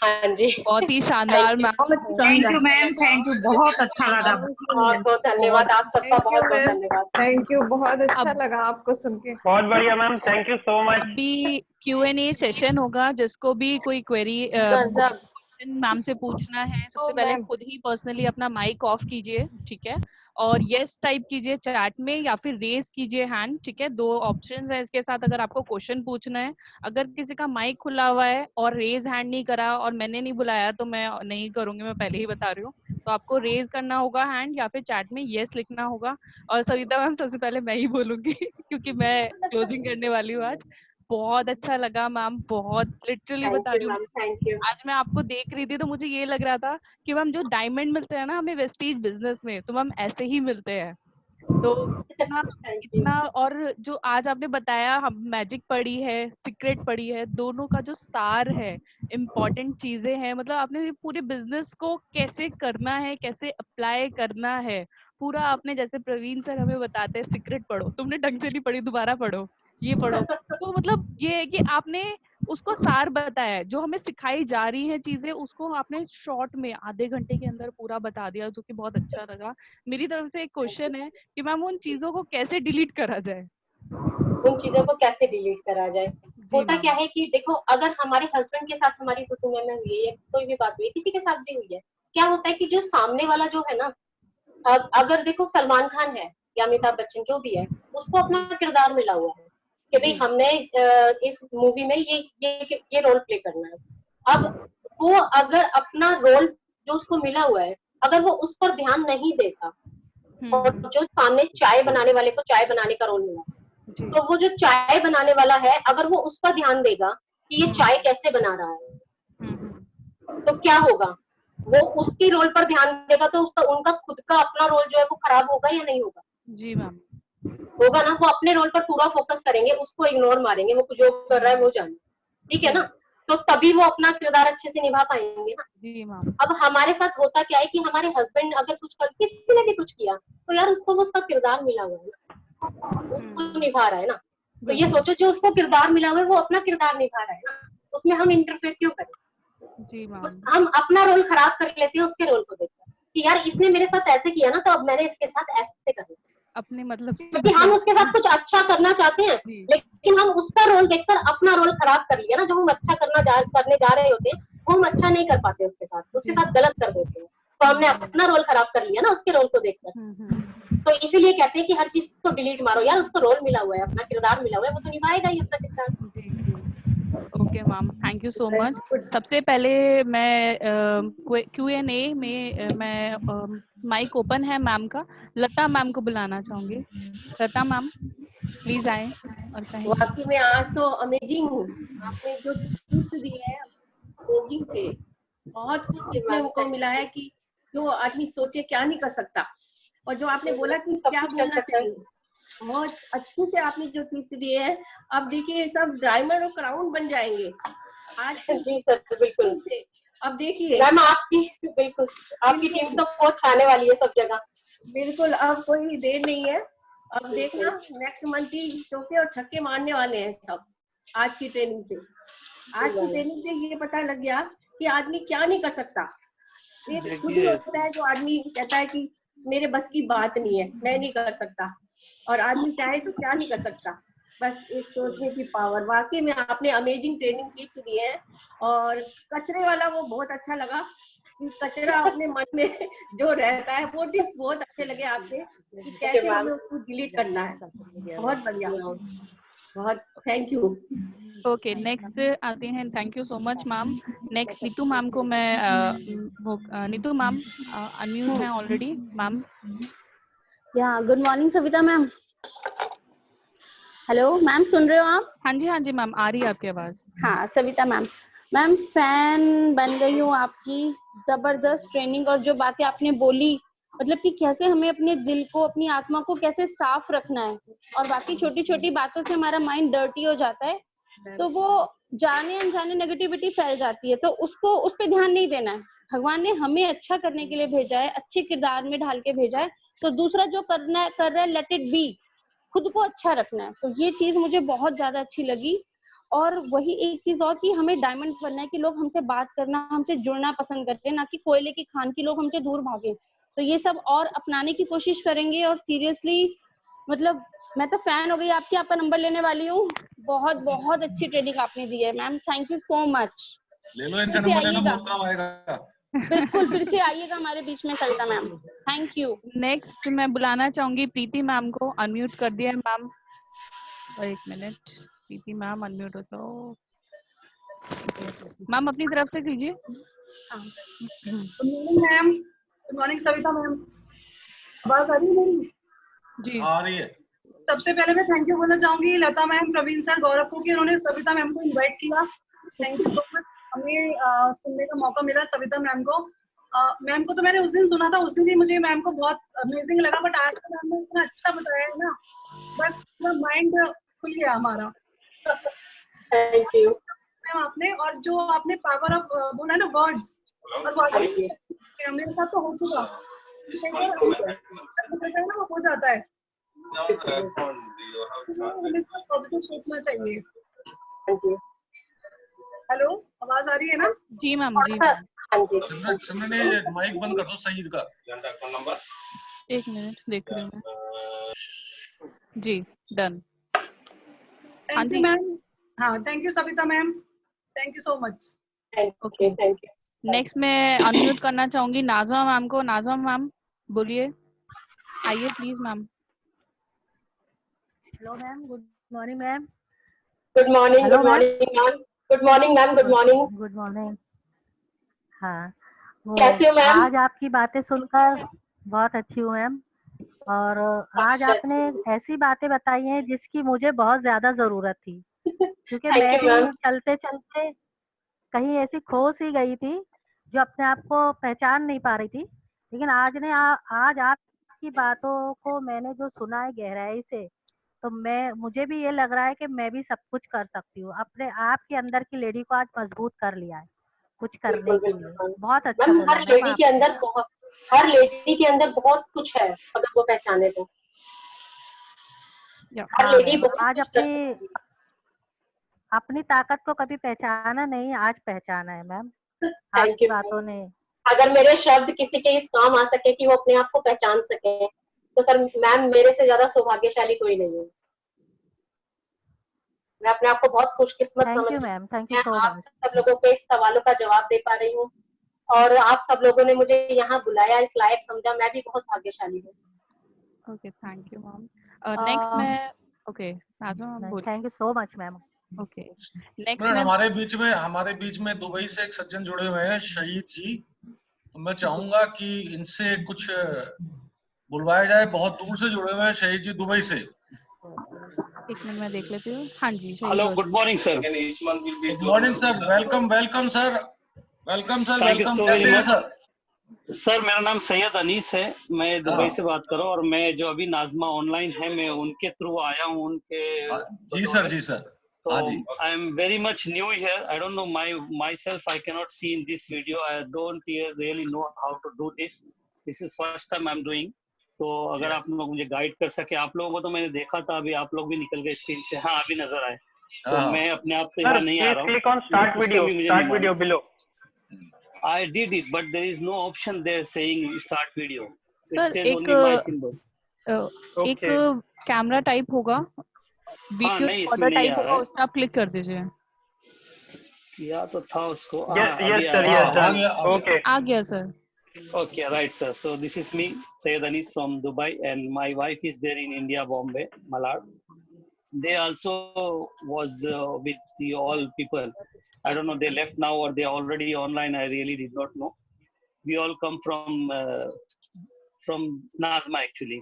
[SPEAKER 4] हाँ जी,
[SPEAKER 7] बहुत ही शानदार ma'am.
[SPEAKER 9] Thank you ma'am, thank you, बहुत अच्छा लगा।
[SPEAKER 4] बहुत बहुत धन्यवाद आप सबका, बहुत बहुत धन्यवाद।
[SPEAKER 10] थैंक यू, बहुत अच्छा
[SPEAKER 7] अब
[SPEAKER 10] लगा आपको सुन के।
[SPEAKER 3] बहुत बढ़िया ma'am, thank you so much.
[SPEAKER 7] अभी Q&A सेशन होगा, जिसको भी कोई क्वेरी क्वेश्चन मैम से पूछना है, सबसे
[SPEAKER 5] तो
[SPEAKER 7] पहले
[SPEAKER 5] मैम
[SPEAKER 7] खुद ही पर्सनली अपना माइक ऑफ कीजिए, ठीक है, और यस टाइप कीजिए चैट में या फिर रेज कीजिए हैंड, ठीक है। 2 ऑप्शंस है इसके साथ अगर आपको क्वेश्चन पूछना है। अगर किसी का माइक खुला हुआ है और रेज हैंड नहीं करा और मैंने नहीं बुलाया तो मैं नहीं करूंगी, मैं पहले ही बता रही हूँ। तो आपको रेज करना होगा हैंड या फिर चैट में यस लिखना होगा। और सविता मैम सबसे पहले मैं ही बोलूंगी क्योंकि मैं क्लोजिंग करने वाली हूँ आज। बहुत अच्छा लगा मैम, बहुत लिटरली
[SPEAKER 4] थैंक
[SPEAKER 7] बता
[SPEAKER 4] यू
[SPEAKER 7] रही हूँ।
[SPEAKER 4] Ma'am, thank you.
[SPEAKER 7] आज मैं आपको देख रही थी तो मुझे ये लग रहा था कि मैम जो डायमंड मिलते हैं ना हमें वेस्टीज बिजनेस में, तो मैम ऐसे ही मिलते हैं। तो इतना
[SPEAKER 4] थैंक यू।
[SPEAKER 7] इतना और जो आज आपने बताया, हम मैजिक पढ़ी है, सीक्रेट पढ़ी है, दोनों का जो सार है, इम्पोर्टेंट चीजें हैं, मतलब आपने पूरे बिजनेस को कैसे करना है, कैसे अप्लाई करना है, पूरा आपने, जैसे प्रवीण सर हमें बताते हैं सीक्रेट पढ़ो, तुमने ढंग से नहीं पढ़ी दोबारा पढ़ो, ये पढ़ो। तो मतलब ये है कि आपने उसको सार बताया है, जो हमें सिखाई जा रही है चीजें उसको आपने शॉर्ट में आधे घंटे के अंदर पूरा बता दिया, जो कि बहुत अच्छा लगा। मेरी तरफ से एक क्वेश्चन है कि मैम उन चीजों को कैसे डिलीट करा जाए?
[SPEAKER 4] उन चीजों को कैसे डिलीट करा जाए?
[SPEAKER 7] जी
[SPEAKER 4] होता
[SPEAKER 7] मैम।
[SPEAKER 4] क्या है कि देखो, अगर हमारे हस्बैंड के साथ हमारी कुटुंब में हुई है या कोई भी बात हुई है, किसी के साथ भी हुई है, क्या होता है कि जो सामने वाला जो है ना, अगर देखो सलमान खान है या अमिताभ बच्चन जो भी है, उसको अपना किरदार मिला हुआ है कि भाई
[SPEAKER 7] जी।
[SPEAKER 4] हमने इस मूवी में ये रोल प्ले करना है। अब वो अगर अपना रोल जो उसको मिला हुआ है, अगर वो उस पर ध्यान नहीं देता, और जो सामने चाय बनाने वाले को चाय बनाने का रोल मिला,
[SPEAKER 7] जी।
[SPEAKER 4] तो वो जो चाय बनाने वाला है, अगर वो उस पर ध्यान देगा कि ये चाय कैसे बना रहा है, तो क्या होगा? वो उसकी रोल पर ध्यान देगा तो उसका, उनका खुद का अपना रोल जो है वो खराब होगा या नहीं होगा?
[SPEAKER 7] जी मैम।
[SPEAKER 4] होगा ना। वो अपने रोल पर पूरा फोकस करेंगे, उसको इग्नोर मारेंगे, वो जो कर रहा है वो जाने, ठीक है ना। तो तभी वो अपना किरदार अच्छे से निभा पाएंगे ना।
[SPEAKER 7] जी मैम।
[SPEAKER 4] अब हमारे साथ होता क्या है कि हमारे हस्बैंड अगर कुछ कर, किसी ने भी कुछ किया, तो यार उसको वो उसका किरदार मिला हुआ है ना, उसको निभा रहा है ना। तो ये सोचो, जो उसको किरदार मिला हुआ है वो अपना किरदार निभा रहा है ना, उसमें हम इंटरफेयर क्यों करें?
[SPEAKER 7] जी मैम।
[SPEAKER 4] हम अपना रोल खराब कर लेते हैं उसके रोल को देखकर कि यार इसने मेरे साथ ऐसे किया ना, तो अब मैंने इसके साथ ऐसे करना,
[SPEAKER 7] अपने मतलब से
[SPEAKER 4] क्योंकि हम उसके साथ कुछ अच्छा करना चाहते हैं, लेकिन हम उसका रोल देखकर अपना रोल खराब कर लिया ना। जो हम अच्छा करने जा रहे होते हैं, वो हम अच्छा नहीं कर पाते, उसके साथ गलत कर देते हैं, तो हमने अपना रोल खराब कर लिया ना उसके रोल को देखकर। तो इसीलिए कहते हैं कि हर चीज को डिलीट मारो यार, उसको रोल मिला हुआ है, अपना किरदार मिला हुआ है, वो तो निभाएगा ही अपना किरदार।
[SPEAKER 7] Okay ma'am, thank you so much. सबसे पहले मैं Q&A में मैं माइक ओपन है मैम का, लता मैम को बुलाना चाहूंगी। लता मैम प्लीज आए और कहें।
[SPEAKER 1] वाकई में आज तो अमेजिंग, आपने जो टिप्स दिए हैं अमेजिंग थे। बहुत कुछ सीखने को मिला है कि जो आदमी सोचे क्या नहीं कर सकता, और जो आपने बोला कि क्या बोलना चाहिए, बहुत अच्छे से आपने जो टिप्स दिए हैं। अब देखिए सब डायमंड और क्राउन बन जाएंगे आज की।
[SPEAKER 4] जी सर, बिल्कुल।
[SPEAKER 1] से अब देखिए
[SPEAKER 4] मैम आपकी बिल्कुल आपकी टीम तो पोस्ट आने वाली है सब जगह।
[SPEAKER 1] बिल्कुल, अब कोई देर नहीं है। अब देखना नेक्स्ट मंथ ही चौके और छक्के मारने वाले हैं सब। आज की ट्रेनिंग से, आज की ट्रेनिंग से ये पता लग गया कि आदमी क्या नहीं कर सकता। एक खुद ही होता है जो आदमी कहता है कि मेरे बस की बात नहीं है, मैं नहीं कर सकता, और आदमी चाहे तो क्या नहीं कर सकता, बस एक सोचने की पावर। वाकई में आपने अमेजिंग ट्रेनिंग टिप्स दिए हैं। और कचरे वाला वो बहुत अच्छा लगा कि कचरा अपने मन में जो रहता है, वो टिप्स बहुत अच्छे लगे आपके कि कैसे हमें उसको डिलीट करना है। बहुत बढ़िया, बहुत थैंक यू।
[SPEAKER 7] ओके, नेक्स्ट आते हैं। Thank you so much ma'am. Next Neetu ma'am को मैं नीतू मैम अनम्यूट हैं already ma'am.
[SPEAKER 5] Yeah good morning Savita ma'am. Hello ma'am, सुन रहे हो आप?
[SPEAKER 7] हाँ जी मैम, आ रही है आपकी आवाज।
[SPEAKER 5] हाँ सविता मैम, मैम फैन बन गई हूँ आपकी। जबरदस्त ट्रेनिंग, और जो बातें आपने बोली, मतलब कि कैसे हमें अपने दिल को, अपनी आत्मा को कैसे साफ रखना है, और बाकी छोटी छोटी बातों से हमारा माइंड डर्टी हो जाता है, तो वो जाने अनजाने नेगेटिविटी फैल जाती है, तो उसको, उस पर ध्यान नहीं देना है। भगवान ने हमें अच्छा करने के लिए भेजा है, अच्छे किरदार में ढाल के भेजा है, तो दूसरा जो करना है कर रहा है, लेट इट बी, खुद को अच्छा रखना है। तो ये चीज मुझे बहुत ज्यादा अच्छी लगी। और वही एक चीज और कि हमें डायमंड बनना है कि लोग हमसे बात करना, हमसे जुड़ना पसंद करते हैं, ना कि कोयले की खान की लोग हमसे दूर भागे। तो ये सब और अपनाने की कोशिश करेंगे। और सीरियसली मतलब मैं तो फैन हो गई आपकी, आपका नंबर लेने वाली हूँ। बहुत बहुत अच्छी ट्रेनिंग आपने दी है ma'am, thank you so much.
[SPEAKER 2] ले लो इनका
[SPEAKER 5] फिर से
[SPEAKER 2] नंबर, लेना
[SPEAKER 5] आइएगा।
[SPEAKER 2] बहुत काम आएगा।
[SPEAKER 5] बिल्कुल, फिर से आइएगा हमारे बीच में Savita ma'am. Thank you.
[SPEAKER 7] Next मैं बुलाना चाहूंगी प्रीति मैम को। अनम्यूट कर दिया है मैम। एक मिनट, प्रीति मैम अनम्यूट हो जाओ। मैम अपनी तरफ से कीजिए।
[SPEAKER 6] Good morning ma'am. Good morning Savita ma'am. आवाज आ रही है मेरी?
[SPEAKER 7] जी
[SPEAKER 2] आ रही है।
[SPEAKER 6] सबसे पहले मैं थैंक यू बोलना चाहूंगी लता मैम, प्रवीण सर, गौरव को कि उन्होंने सविता मैम को इनवाइट किया। Thank you so much. हमें सुनने का मौका मिला सविता मैम को। मैम को तो मैंने उस दिन सुना था, उस दिन ही मुझे मैम को बहुत अमेजिंग लगा, बट आज तो मैम ने इतना अच्छा बताया है ना, बस पूरा माइंड खुल गया हमारा।
[SPEAKER 4] थैंक यू
[SPEAKER 6] मैम आपने, और जो आपने पावर ऑफ बोला ना वर्ड्स, और मेरे साथ तो हो चुका ना, वो हो जाता है। पॉजिटिव सोचना चाहिए। हेलो, आवाज आ रही है ना?
[SPEAKER 7] जी मैम। जी
[SPEAKER 4] हाँ जी।
[SPEAKER 2] सिमरन ये माइक बंद कर दो सईद का।
[SPEAKER 7] एक मिनट देख रही हूँ मैं। जी डन।
[SPEAKER 6] Thank you ma'am. हाँ, thank you Savita ma'am, thank you so much.
[SPEAKER 4] Okay thank you.
[SPEAKER 7] Next मैं अनम्यूट करना चाहूंगी नाज़मा मैम को। नाज़मा मैम बोलिए, आइए please ma'am.
[SPEAKER 8] Hello ma'am, good morning ma'am.
[SPEAKER 4] Good morning.
[SPEAKER 8] Hello
[SPEAKER 4] good morning ma'am. Good morning ma'am. Good morning.
[SPEAKER 8] Good morning. हाँ,
[SPEAKER 4] कैसे हो ma'am?
[SPEAKER 8] आज आपकी बातें सुनकर बहुत अच्छी हूँ मैम। और आज आपने ऐसी बातें बताई हैं जिसकी मुझे बहुत ज्यादा जरूरत थी, क्योंकि मैं भी चलते चलते कहीं ऐसी खो सी गई थी जो अपने आप को पहचान नहीं पा रही थी। लेकिन आज आपकी बातों को मैंने जो सुना है गहराई से, तो मुझे भी ये लग रहा है कि मैं भी सब कुछ कर सकती हूँ। अपने आप के अंदर की लेडी को आज मजबूत कर लिया है कुछ करने के लिए। बहुत अच्छा बोला
[SPEAKER 4] हर लेडी के अंदर हर लेडी के अंदर बहुत कुछ है, अगर वो पहचाने तो। हर लेडी
[SPEAKER 8] आज अपनी ताकत को कभी पहचाना नहीं, आज पहचाना है मैम आपकी बातों ने।
[SPEAKER 4] अगर मेरे शब्द किसी के इस काम आ सके कि वो अपने आप को पहचान सके, तो सर मैम मेरे से ज्यादा सौभाग्यशाली कोई नहीं है। मैं अपने आप को बहुत खुशकिस्मत समझती हूँ। मैं आप सब लोगों के इस सवालों का जवाब दे पा रही हूँ, और आप सब लोगों ने मुझे यहाँ बुलाया, इस लायक समझा, मैं भी बहुत भाग्यशाली हूँ।
[SPEAKER 7] Okay thank you ma'am. Next मैं okay
[SPEAKER 8] thank you so much ma'am.
[SPEAKER 7] Okay next
[SPEAKER 2] हमारे बीच में दुबई से एक सज्जन जुड़े हुए हैं, शहीद जी। तो मैं चाहूंगा कि इनसे कुछ बुलवाया जाए। बहुत दूर से जुड़े हुए हैं शहीद जी, दुबई से।
[SPEAKER 7] एक मिनट मैं देख लेती हूँ। हाँ जी।
[SPEAKER 11] Hello, good morning sir.
[SPEAKER 2] Good morning sir. Welcome welcome sir. Welcome sir.
[SPEAKER 11] Thank you
[SPEAKER 2] welcome.
[SPEAKER 11] So
[SPEAKER 2] कैसे
[SPEAKER 11] वेरी
[SPEAKER 2] हैं
[SPEAKER 11] मच
[SPEAKER 2] सर?
[SPEAKER 11] सर, मेरा नाम सैयद अनीस है, मैं दुबई से बात कर रहा हूँ। और मैं जो अभी नाज़मा ऑनलाइन है, मैं उनके थ्रू आया हूँ, उनके।
[SPEAKER 2] जी सर। जी सर।
[SPEAKER 11] तो I am very much new here. I don't know myself. I can not see in this video. I don't really know how to do this. This is first time I am doing. तो अगर आप लोग मुझे guide कर सके। आप लोगों को तो मैंने देखा था, अभी आप लोग भी निकल गए स्क्रीन से। हाँ, अभी नजर आए। तो मैं अपने आप तो यहाँ नहीं आ रहा हूँ।
[SPEAKER 3] Click on start video below.
[SPEAKER 11] I did it, but there is no option there saying start video. It
[SPEAKER 7] sir
[SPEAKER 11] says only my symbol.
[SPEAKER 7] एक कैमरा टाइप होगा, वीडियो रिकॉर्डर टाइप होगा, उस पर आप क्लिक कर दीजिए।
[SPEAKER 11] या तो था उसको।
[SPEAKER 3] ओके,
[SPEAKER 7] आ गया sir.
[SPEAKER 11] Okay, right, sir. So this is me, Syed Anis from Dubai, and my wife is there in India, Bombay, Malad. They also was with the all people. I don't know, they left now or they already online. I really did not know. We all come from Nazma actually.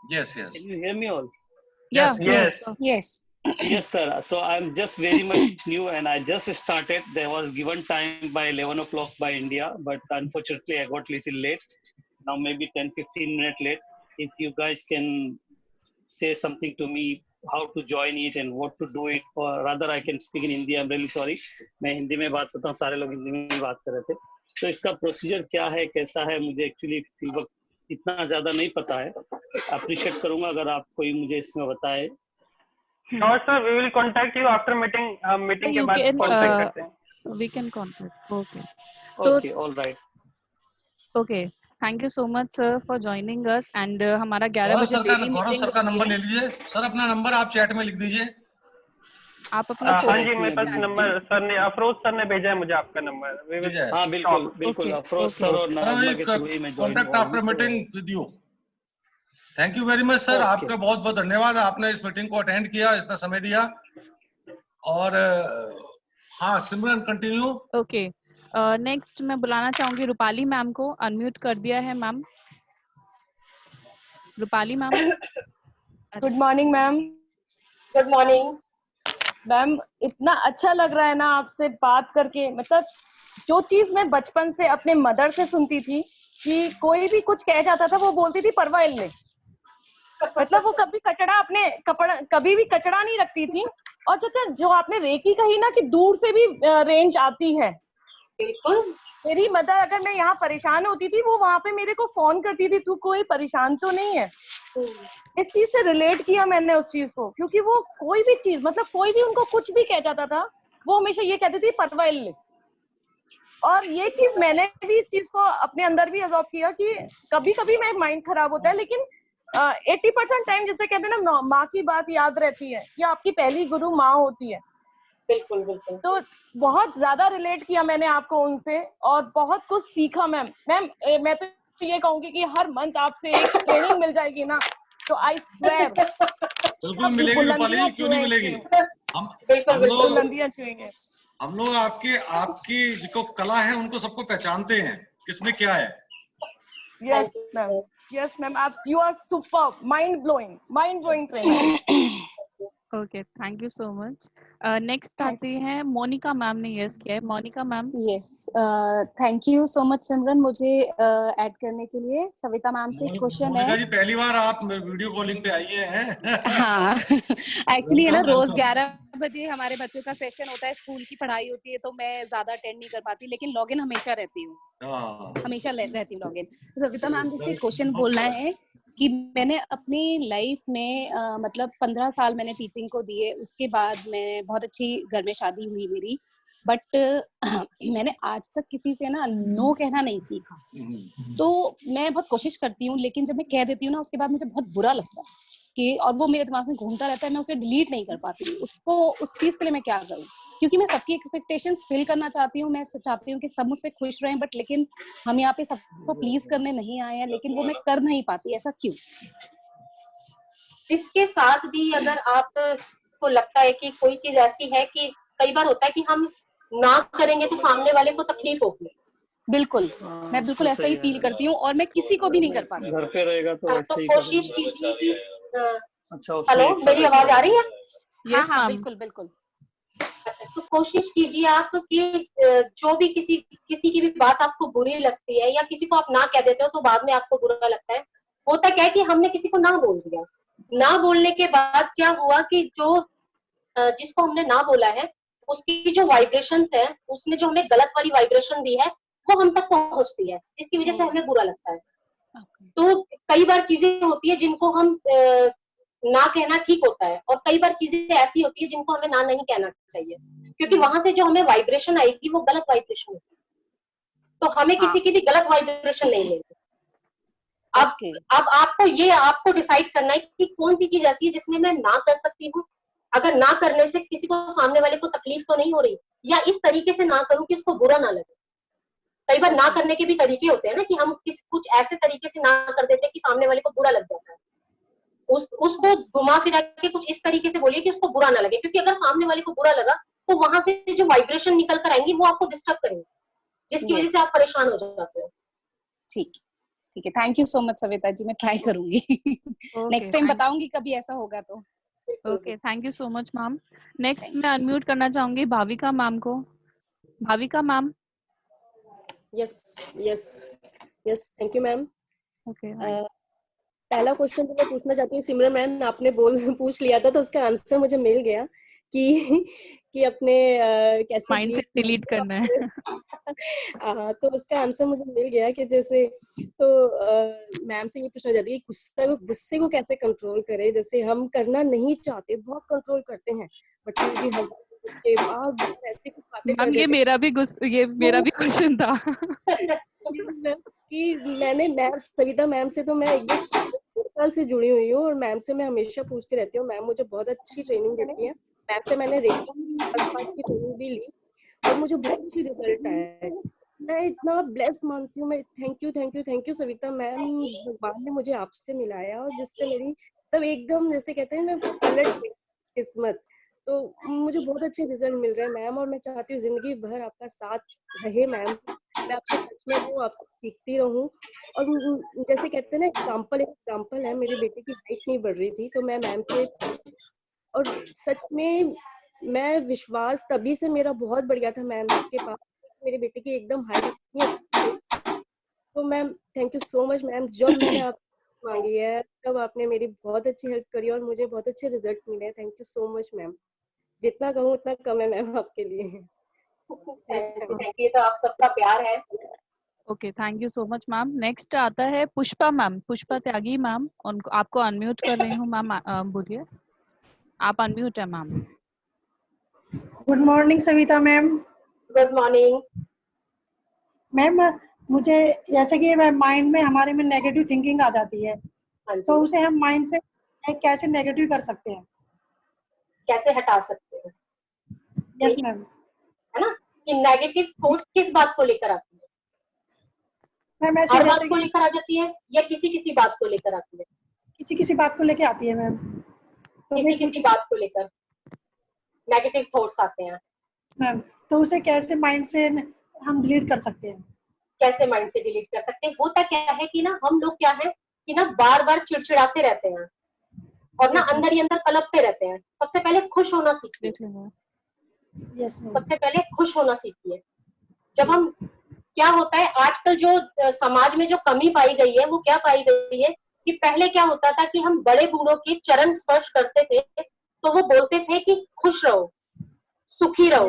[SPEAKER 2] Yes.
[SPEAKER 11] Can you hear me all?
[SPEAKER 7] Yes.
[SPEAKER 11] Yes, sir. So I'm just very much new and I just started. There was given time by 11 o'clock by India, but unfortunately I got little late. Now maybe 10-15 minutes late. If you guys can say something to me, how to join it and what to do it, or rather I can speak in Hindi. I'm really sorry. मैं हिंदी में बात करता हूँ, सारे लोग हिंदी में बात कर रहे थे। तो इसका प्रोसीजर क्या है, कैसा है, मुझे एक्चुअली इतना ज्यादा नहीं पता है। अप्रिशिएट करूंगा अगर आप कोई मुझे इसमें बताए।
[SPEAKER 3] Sure, sir. We will contact you after meeting. Meeting के बाद contact करते हैं।
[SPEAKER 7] We can contact. Okay.
[SPEAKER 11] Okay, all right.
[SPEAKER 7] Okay. Thank you so much, sir, for joining us. And हमारा 11 बजे डेली मीटिंग
[SPEAKER 2] सर का नंबर ले लीजिए। Sir अपना नंबर आप चैट में लिख दीजिए।
[SPEAKER 7] आप अपना
[SPEAKER 3] हाँ जी, मेरे पास नंबर सर ने, अफरोज सर ने भेजा है मुझे आपका नंबर।
[SPEAKER 11] हाँ बिल्कुल बिल्कुल, अफरोज सर और नजमा के थ्रू ही मैं join
[SPEAKER 2] contact after meeting with you. Thank you very much sir, आपका बहुत बहुत धन्यवाद, आपने इस मीटिंग को अटेंड किया, इतना समय दिया। और हाँ सिमरन कंटिन्यू।
[SPEAKER 7] ओके, नेक्स्ट मैं बुलाना चाहूंगी रूपाली मैम को, अनम्यूट कर दिया है ma'am. Rupali ma'am.
[SPEAKER 12] Good morning ma'am.
[SPEAKER 4] Good morning
[SPEAKER 12] ma'am, इतना अच्छा लग रहा है ना आपसे बात करके। मतलब जो चीज मैं बचपन से अपने मदर से सुनती थी कि कोई भी कुछ कह जाता था वो बोलती थी परवाइल ले, मतलब वो कभी कचड़ा अपने कभी भी कचड़ा नहीं रखती थी। और जो आपने रेकी कही ना कि दूर से भी रेंज आती है,
[SPEAKER 4] बिल्कुल।
[SPEAKER 12] मेरी मदर अगर मैं यहाँ परेशान होती थी वो वहां पे मेरे को फोन करती थी, तू कोई परेशान तो नहीं है। इस चीज से रिलेट किया मैंने उस चीज को, क्योंकि वो कोई भी चीज, मतलब कोई भी उनको कुछ भी कह जाता था वो हमेशा ये कहती थी परवाइल ले। और ये चीज मैंने भी इस चीज को अपने अंदर भी अडॉप्ट किया कि कभी कभी मेरा माइंड खराब होता है, लेकिन 80% टाइम जिसे कहते हैं ना माँ की बात याद रहती है, या आपकी पहली गुरु माँ होती है।
[SPEAKER 4] बिल्कुल बिल्कुल।
[SPEAKER 12] तो बहुत ज्यादा रिलेट किया मैंने आपको उनसे और बहुत कुछ सीखा मैम। मैं तो ये कहूंगी कि हर मंथ आपसे एक ट्रेनिंग मिल जाएगी ना, तो आई स्वेयर
[SPEAKER 2] बिल्कुल मिलेगी रूपाली, क्यों नहीं मिलेगी।
[SPEAKER 12] बुलंदियां छुएंगे।
[SPEAKER 2] हम लोग आपकी जो कला है उनको सबको पहचानते हैं, किसमें क्या है।
[SPEAKER 12] यस मैम, यस मैम, आप you are super, mind blowing trainer.
[SPEAKER 7] Okay, thank you so much. Next आती है मोनिका मैम ने यस किया है। Monika ma'am.
[SPEAKER 13] Yes, thank you so much Simran मुझे ऐड करने के लिए। सविता मैम से क्वेश्चन है।
[SPEAKER 2] मोनिका जी पहली बार आप वीडियो कॉलिंग पे आई हैं।
[SPEAKER 13] हाँ एक्चुअली है ना, रोज 11 बजे हमारे बच्चों का सेशन होता है, स्कूल की पढ़ाई होती है, तो मैं ज्यादा अटेंड नहीं कर पाती, लेकिन लॉगिन हमेशा रहती हूँ, हमेशा रहती हूँ लॉगिन। सविता मैम से क्वेश्चन बोलना है कि मैंने अपनी लाइफ में मतलब 15 साल मैंने टीचिंग को दिए, उसके बाद मैं बहुत अच्छी घर में शादी हुई मेरी, बट मैंने आज तक किसी से ना नो कहना नहीं सीखा। तो मैं बहुत कोशिश करती हूँ, लेकिन जब मैं कह देती हूँ ना उसके बाद मुझे बहुत बुरा लगता है कि, और वो मेरे दिमाग में घूमता रहता है, मैं उसे डिलीट नहीं कर पाती उसको। उस चीज के लिए मैं क्या करूँ, क्योंकि मैं सबकी एक्सपेक्टेशंस फिल करना चाहती हूँ, मैं चाहती हूँ कि सब मुझसे खुश रहें, बट लेकिन हम यहाँ पे सबको प्लीज करने नहीं आए हैं, लेकिन वो मैं कर नहीं पाती। ऐसा क्यों?
[SPEAKER 4] जिसके साथ भी अगर आपको लगता है कि कोई चीज ऐसी है कि कई बार होता है कि हम ना करेंगे तो सामने वाले को तकलीफ होगी।
[SPEAKER 13] बिल्कुल, मैं बिल्कुल ऐसा ही फील करती हूँ, और मैं किसी को भी नहीं कर पाती।
[SPEAKER 11] घर पे रहेगा तो ऐसे ही
[SPEAKER 4] कोशिश कीजिए कि
[SPEAKER 11] अच्छा,
[SPEAKER 4] हेलो मेरी आवाज आ रही है?
[SPEAKER 13] हाँ हाँ बिल्कुल बिल्कुल।
[SPEAKER 4] अच्छा, तो कोशिश कीजिए आप कि जो भी किसी की भी बात आपको बुरी लगती है या किसी को आप ना कह देते हो तो बाद में आपको बुरा लगता है। होता क्या है कि हमने किसी को ना बोल दिया, ना बोलने के बाद क्या हुआ कि जो जिसको हमने ना बोला है उसकी जो वाइब्रेशंस है, उसने जो हमें गलत वाली वाइब्रेशन दी है वो हम तक पहुंचती है, जिसकी वजह से हमें बुरा लगता है। तो कई बार चीजें होती है जिनको हम ना कहना ठीक होता है, और कई बार चीजें ऐसी होती है जिनको हमें ना नहीं कहना चाहिए, क्योंकि वहां से जो हमें वाइब्रेशन आएगी वो गलत वाइब्रेशन होगी, तो हमें किसी की भी गलत वाइब्रेशन नहीं लेगी। अब आपको डिसाइड करना है कि कौन सी चीज ऐसी है जिसमें मैं ना कर सकती हूँ, अगर ना करने से किसी को सामने वाले को तकलीफ तो नहीं हो रही, या इस तरीके से ना करूं कि उसको बुरा ना लगे। कई बार ना करने के भी तरीके होते हैं ना कि हम कुछ ऐसे तरीके से ना कर देते हैं कि सामने वाले को बुरा लग जाता है। उसको घुमा फिरा के कुछ इस तरीके से बोलिए कि उसको बुरा ना लगे, क्योंकि अगर सामने वाले को बुरा लगा तो वहां से जो वाइब्रेशन निकल कर आएंगी वो आपको डिस्टर्ब करेंगे, जिसकी वजह से आप परेशान हो जाते हो।
[SPEAKER 13] ठीक है, thank you so much Savita ji, मैं ट्राई करूंगी। नेक्स्ट टाइम बताऊंगी कभी ऐसा होगा तो।
[SPEAKER 7] Okay, thank you so much ma'am. Next मैं अनम्यूट करना चाहूंगी भाविका मैम को। Bhavika ma'am.
[SPEAKER 1] Yes, thank you ma'am.
[SPEAKER 7] Okay,
[SPEAKER 1] पहला क्वेश्चन जो मैं पूछना चाहती हूँ सिमरन मैम, आपने पूछ लिया था तो उसका आंसर मुझे मिल गया कि अपने कैसे
[SPEAKER 7] माइंड से डिलीट करना है।
[SPEAKER 1] तो उसका आंसर मुझे मिल गया कि जैसे तो मैम से ये पूछना चाहती है गुस्से को कैसे कंट्रोल करें। जैसे हम करना नहीं चाहते, बहुत कंट्रोल करते हैं, बट फिर भी के बाद ऐसी कुछ बातें कर देते।
[SPEAKER 7] ये मेरा भी क्वेश्चन था
[SPEAKER 1] कि मैंने सविता मैम से तो मैं 1 साल से जुड़ी हुई हूँ, और मैम से मैं हमेशा पूछती रहती हूँ। मैम मुझे बहुत अच्छी ट्रेनिंग देती है, मैम से मैंने रेकी फर्स्ट पार्ट की ट्रेनिंग भी ली और मुझे बहुत अच्छी रिजल्ट आया है। मैं इतना ब्लेस मानती हूँ। मैं थैंक यू सविता मैम, भगवान ने मुझे आपसे मिलाया और जिससे मेरी तब एकदम जैसे कहते हैं ना पलट गई किस्मत। तो मुझे बहुत अच्छे रिजल्ट मिल रहे हैं मैम, और मैं चाहती हूँ जिंदगी भर आपका साथ रहे मैम। मैं आपके टच में रहूँ, आपसे सीखती रहूँ। और जैसे कहते हैं ना एग्जाम्पल है, मेरे बेटे की हाइट नहीं बढ़ रही थी तो मैं मैम के पास, और सच में मैं विश्वास तभी से मेरा बहुत बढ़ गया था मैम के पास, मेरे बेटे की एकदम हाइट इतनी अच्छी। तो ma'am thank you so much ma'am, जब मैंने आप मांगी है तब आपने मेरी बहुत अच्छी हेल्प करी और मुझे बहुत अच्छे रिजल्ट मिले हैं। Thank you so much ma'am, जितना कहूँ उतना कम है मैम आपके लिए।
[SPEAKER 4] थैंक यू, तो आप सबका प्यार है।
[SPEAKER 7] Okay, thank you so much ma'am. Next आता है पुष्पा मैम, पुष्पा त्यागी मैम, उनको आपको अनम्यूट कर रही हूँ मैम, बोलिए, आप अनम्यूट है ma'am.
[SPEAKER 14] Good morning Savita ma'am.
[SPEAKER 4] Good morning
[SPEAKER 14] ma'am, मुझे जैसे कि माइंड में हमारे में नेगेटिव थिंकिंग आ जाती है, तो उसे हम माइंड से कैसे नेगेटिव कर सकते हैं,
[SPEAKER 4] कैसे हटा सकते हैं?
[SPEAKER 14] Yes ma'am.
[SPEAKER 4] है ना कि नेगेटिव थॉट्स किस बात को लेकर आती है?
[SPEAKER 14] मैम ऐसे
[SPEAKER 4] हर बात को लेकर आ जाती है या किसी बात को लेकर आती है?
[SPEAKER 14] किसी बात को लेकर आती है मैम। तो
[SPEAKER 4] किसी बात को लेकर नेगेटिव थॉट्स आते हैं
[SPEAKER 14] मैम, तो उसे कैसे माइंड से हम डिलीट कर सकते हैं?
[SPEAKER 4] कैसे माइंड से डिलीट कर सकते हैं? होता क्या है कि ना हम लोग क्या है कि ना बार बार चिड़चिड़ाते रहते हैं और ना अंदर ही अंदर पलपते रहते हैं। सबसे पहले खुश होना सीखिए। सबसे पहले खुश होना सीखिए। जब हम, क्या होता है आजकल जो समाज में जो कमी पाई गई है वो क्या पाई गई है कि पहले क्या होता था कि हम बड़े बूढ़ों के चरण स्पर्श करते थे तो वो बोलते थे कि खुश रहो, सुखी रहो,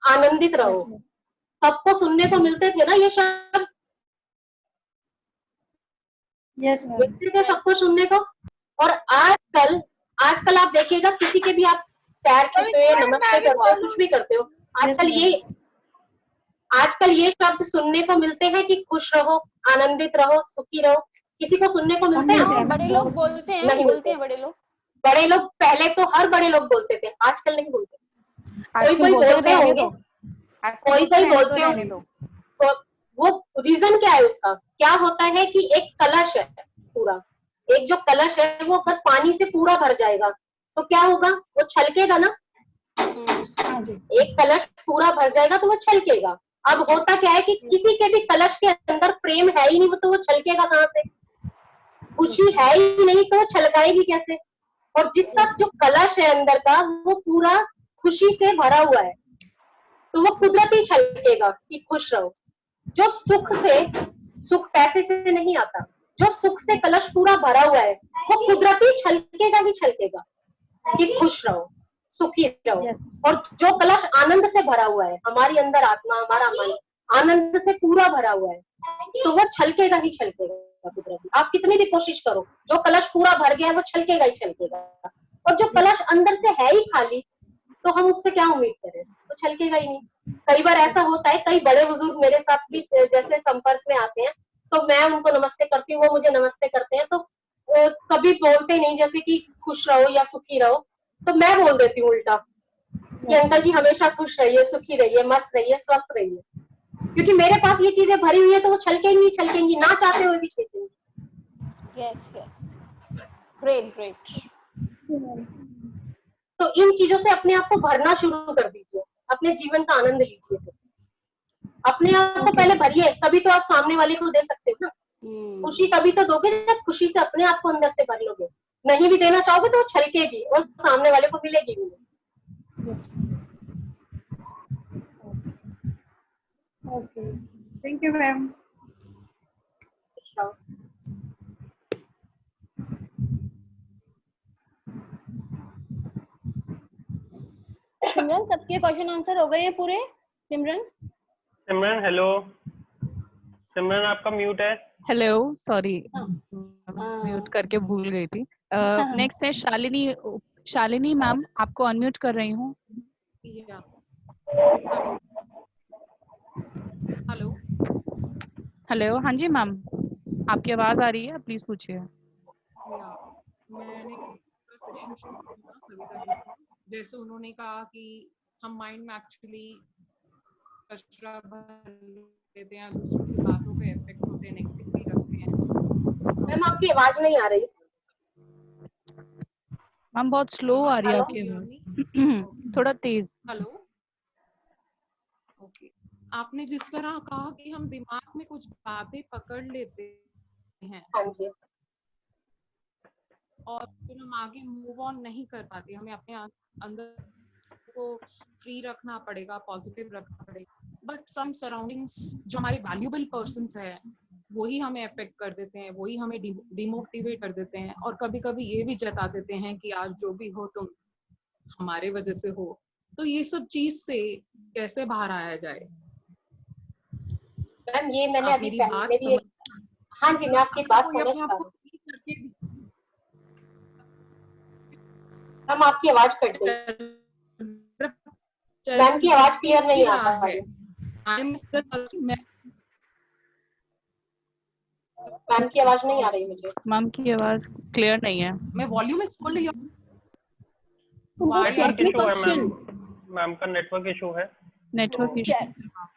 [SPEAKER 4] आनंदित रहो। सबको सुनने को मिलते थे ना ये शब्द, मिलते थे सबको सुनने को। और आजकल आप देखिएगा किसी के भी आप पैर छूते हो, नमस्ते करते हो, कुछ भी करते हो, आजकल ये शब्द सुनने को मिलते हैं कि खुश रहो, आनंदित रहो, सुखी रहो। किसी को सुनने को मिलते हैं?
[SPEAKER 5] बड़े लोग बोलते हैं,
[SPEAKER 4] नहीं बोलते हैं। बड़े लोग पहले तो हर बड़े लोग बोलते थे, आजकल नहीं बोलते। कोई बोलते होंगे, कोई बोलते होंगे। तो वो रीजन क्या है उसका? क्या होता है कि एक कलश है पूरा, एक जो कलश है वो अगर पानी से पूरा भर जाएगा तो क्या होगा? वो छलकेगा ना। एक कलश पूरा भर जाएगा तो वो छलकेगा। अब होता क्या है कि किसी के भी कलश के अंदर प्रेम है ही नहीं, वो तो वो छलकेगा कहाँ से? खुशी है ही नहीं तो वो छलकाएगी कैसे? और जिसका जो कलश है अंदर का वो पूरा खुशी से भरा हुआ है तो वो कुदरती छलकेगा कि खुश रहो। जो सुख पैसे से नहीं आता, जो सुख से कलश पूरा भरा हुआ है वो कुदरती छलकेगा ही छलकेगा कि खुश रहो, सुखी रहो। और जो कलश आनंद से भरा हुआ है, हमारी अंदर आत्मा, हमारा मन आनंद से पूरा भरा हुआ है तो वो छलकेगा ही छलकेगा कुदरती। आप कितनी भी कोशिश करो, जो कलश पूरा भर गया है वो छलकेगा ही छलकेगा। और जो कलश अंदर से है ही खाली तो हम उससे क्या उम्मीद करें? तो छलकेगा ही नहीं। कई बार ऐसा होता है, कई बड़े बुजुर्ग मेरे साथ भी जैसे संपर्क में आते हैं तो मैं उनको नमस्ते करती हूँ, वो मुझे नमस्ते करते हैं, तो कभी बोलते नहीं जैसे कि खुश रहो या सुखी रहो, तो मैं बोल देती हूँ उल्टा कि अंकल जी हमेशा खुश रहिए, सुखी रहिए, मस्त रहिए, स्वस्थ रहिए, क्योंकि मेरे पास ये चीजें भरी हुई है तो वो छलकेंगी, ना चाहते हुए भी छलकेंगी।
[SPEAKER 5] ग्रेट।
[SPEAKER 4] तो इन चीजों से अपने आप को भरना शुरू कर दीजिए, अपने जीवन का आनंद लीजिए। अपने आप को पहले भरिए, तभी तो आप सामने वाले को दे सकते हो ना। खुशी तभी तो दोगे जब खुशी से अपने आप को अंदर से भर लोगे। नहीं भी देना चाहोगे तो वो छलकेगी और सामने वाले को मिलेगी भी।
[SPEAKER 14] Okay, thank you ma'am.
[SPEAKER 5] Simran, सबके क्वेश्चन आंसर हो गए हैं पूरे? सिमरन
[SPEAKER 3] हेलो, सिमरन आपका म्यूट है।
[SPEAKER 7] हेलो, सॉरी म्यूट करके भूल गई थी। नेक्स्ट है शालिनी मैम, आपको अनम्यूट कर रही हूँ। हेलो, हाँ जी मैम, आपकी आवाज आ रही है, प्लीज पूछिए।
[SPEAKER 15] मैंने सेशन शुरू किया सविता जी जैसे उन्होंने कहा कि हम माइंड में एक्चुअली कचरा भर देते हैं, दूसरों की बातों पे इफेक्ट होते हैं, नेगेटिविटी रखते हैं।
[SPEAKER 4] मैम आपकी आवाज नहीं आ रही।
[SPEAKER 7] मैम बहुत स्लो आ रही है आपकी आवाज। थोड़ा तेज।
[SPEAKER 15] Hello, okay. आपने जिस तरह कहा कि हम दिमाग में कुछ बातें पकड़ लेते हैं,
[SPEAKER 4] हाँ जी,
[SPEAKER 15] और फिर हम आगे मूव ऑन नहीं कर पाते, हमें अपने अंदर को फ्री रखना पड़ेगा, पॉजिटिव रखना पड़ेगा, बट सम सराउंडिंग्स जो हमारे वैल्यूएबल पर्सन्स है वही हमें अफेक्ट कर देते हैं, वही हमें डिमोटिवेट कर देते हैं, और कभी कभी ये भी जता देते हैं कि आज जो भी हो तुम हमारे वजह से हो। तो ये सब चीज से कैसे बाहर आया जाए?
[SPEAKER 4] मैम ये मैंने अभी पहले भी हाँ जी, मैं आपकी बात समझ पा रही हूँ। हम आपकी आवाज कट गई, मैम की आवाज क्लियर नहीं आ रहा है। मैम की आवाज नहीं आ रही मुझे।
[SPEAKER 7] मैम की आवाज क्लियर नहीं है।
[SPEAKER 15] मैं वॉल्यूम इस फुल लिया।
[SPEAKER 3] मैम का नेटवर्क इशू है।
[SPEAKER 7] Network issue.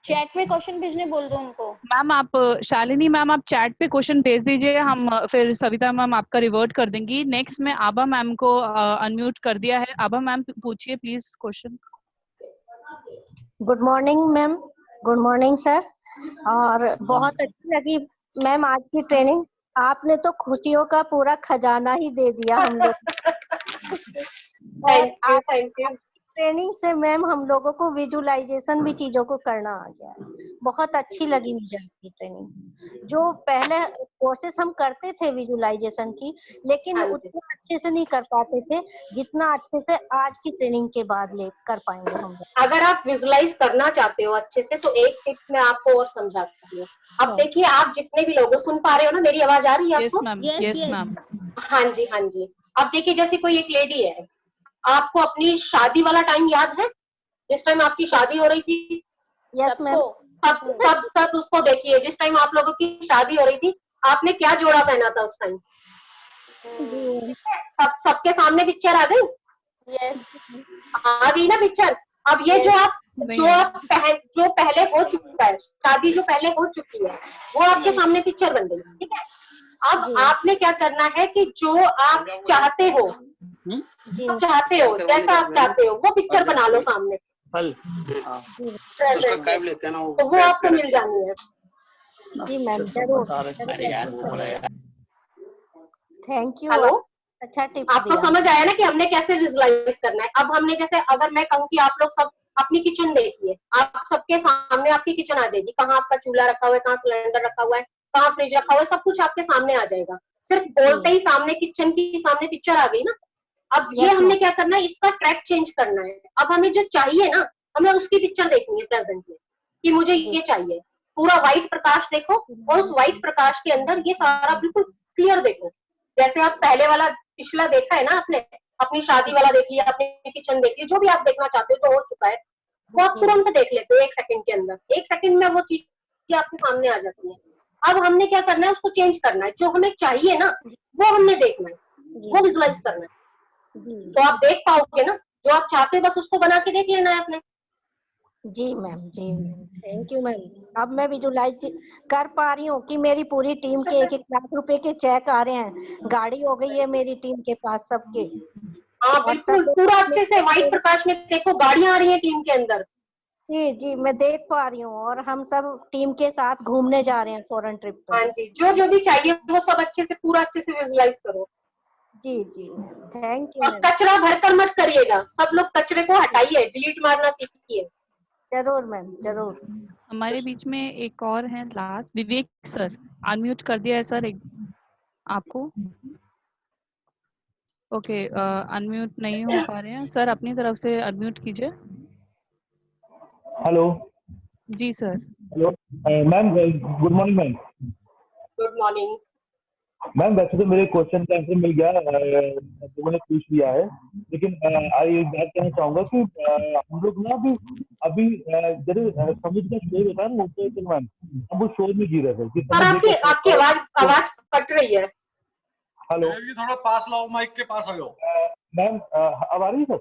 [SPEAKER 5] चैट में क्वेश्चन भेजने बोल दो उनको।
[SPEAKER 7] मैम आप शालिनी मैम आप चैट पे क्वेश्चन भेज दीजिए, हम फिर सविता मैम आपका रिवर्ट कर देंगी। नेक्स्ट में आभा मैम को अनम्यूट कर दिया है। आभा मैम पूछिए please question.
[SPEAKER 16] Good morning ma'am. Good morning sir. और बहुत अच्छी लगी मैम आज की ट्रेनिंग। आपने तो खुशियों का पूरा खजाना ही दे दिया हम लोग।
[SPEAKER 4] Thank you.
[SPEAKER 16] ट्रेनिंग से मैम हम लोगों को विजुअलाइजेशन भी चीजों को करना आ गया है। बहुत अच्छी लगी मुझे आपकी ट्रेनिंग। जो पहले कोर्सेस हम करते थे विजुअलाइजेशन की, लेकिन उतना अच्छे से नहीं कर पाते थे जितना अच्छे से आज की ट्रेनिंग के बाद कर पाएंगे हम।
[SPEAKER 4] अगर आप विजुअलाइज करना चाहते हो अच्छे से तो एक टिप्स मैं आपको और समझाती हूँ। अब देखिए आप जितने भी लोग सुन पा रहे हो ना, मेरी आवाज आ रही है आपको?
[SPEAKER 7] Yes ma'am.
[SPEAKER 4] हाँ जी हाँ जी। अब देखिए जैसे कोई एक लेडी है, आपको अपनी शादी वाला टाइम याद है, जिस टाइम आपकी शादी हो रही थी?
[SPEAKER 16] Yes ma'am.
[SPEAKER 4] सब उसको देखिए, जिस टाइम आप लोगों की शादी हो रही थी आपने क्या जोड़ा पहना था उस टाइम? सबके सामने पिक्चर आ गई? आ गई ना पिक्चर। अब ये जो पहले हो चुका है, शादी जो पहले हो चुकी है वो आपके सामने पिक्चर बन गई, ठीक है? अब आपने क्या करना है कि जो आप चाहते हो जैसा आप चाहते हो वो पिक्चर बना लो सामने, तो वो आपको मिल जानी है।
[SPEAKER 16] जी मैम जरूर। Thank you.
[SPEAKER 4] हेलो,
[SPEAKER 16] अच्छा टिप्स
[SPEAKER 4] आपको समझ आया ना कि हमने कैसे विजुअलाइज करना है? अब हमने जैसे अगर मैं कहूँ कि आप लोग सब अपनी किचन देखिए, आप सबके सामने आपकी किचन आ जाएगी, कहाँ आपका चूल्हा रखा हुआ है, कहाँ सिलेंडर रखा हुआ है, कहाँ फ्रिज रखा हुआ है, सब कुछ आपके सामने आ जाएगा। सिर्फ बोलते ही सामने किचन की सामने पिक्चर आ गई ना। अब ये हमने क्या करना है, इसका ट्रैक चेंज करना है। अब हमें जो चाहिए ना, हमें उसकी पिक्चर देखनी है प्रेजेंट में, कि मुझे ये चाहिए। पूरा व्हाइट प्रकाश देखो और उस व्हाइट प्रकाश के अंदर ये सारा बिल्कुल क्लियर देखो। जैसे आप पहले वाला पिछला देखा है ना आपने, अपनी शादी वाला देख लिया, अपनी किचन देख ली, जो भी आप देखना चाहते हो जो हो चुका है वो आप तुरंत देख लेते हो 1 सेकंड के अंदर। 1 सेकंड में वो चीज आपके सामने आ जाती है। अब हमने क्या करना है, उसको चेंज करना है। जो हमें चाहिए ना वो हमने देखना है, वो विजुअलाइज करना है, तो आप देख पाओगे ना। जो आप चाहते हो बस उसको बना के देख लेना है आपने।
[SPEAKER 16] जी मैम। जी मैम थैंक यू मैम। अब मैं विजुअलाइज कर पा रही हूँ कि मेरी पूरी टीम के 1-1 लाख रुपए के चेक आ रहे हैं, गाड़ी हो गई है मेरी टीम के पास सबके।
[SPEAKER 4] हाँ बिल्कुल, पूरा अच्छे से व्हाइट प्रकाश में देखो, गाड़ियां आ रही है टीम के अंदर।
[SPEAKER 16] जी जी मैं देख पा रही हूँ, और हम सब टीम के साथ घूमने जा रहे हैं फॉरेन ट्रिप पर।
[SPEAKER 4] हाँ जी, जो जो भी चाहिए वो सब अच्छे से पूरा अच्छे से विजुअलाइज करो।
[SPEAKER 16] जी जी थैंक यू।
[SPEAKER 4] और कचरा भरकर मत करिएगा, सब लोग कचरे को हटाइए, डिलीट मारना सीखिए।
[SPEAKER 16] जरूर मैम जरूर।
[SPEAKER 7] हमारे बीच में एक और है लास्ट, विवेक सर। अनम्यूट कर दिया है सर आपको। ओके अनम्यूट नहीं हो पा रहे हैं सर, अपनी तरफ से अनम्यूट कीजिए।
[SPEAKER 17] हेलो
[SPEAKER 7] जी sir.
[SPEAKER 17] Hello ma'am, good morning ma'am.
[SPEAKER 4] Good morning
[SPEAKER 17] ma'am. वैसे तो मेरे क्वेश्चन का आंसर मिल गया, लोगों ने पूछ लिया है, लेकिन एक बात कहना चाहूंगा कि हम लोग ना अभी जैसे समुद्र का शोर होता है ना ऊपर मैम, हम वो शोर में जी रहे थे।
[SPEAKER 4] सर आपकी आवाज कट रही है।
[SPEAKER 17] हेलो
[SPEAKER 2] थोड़ा पास लाओ, माइक के पास आ जाओ।
[SPEAKER 17] मैम अब आ रही है सर?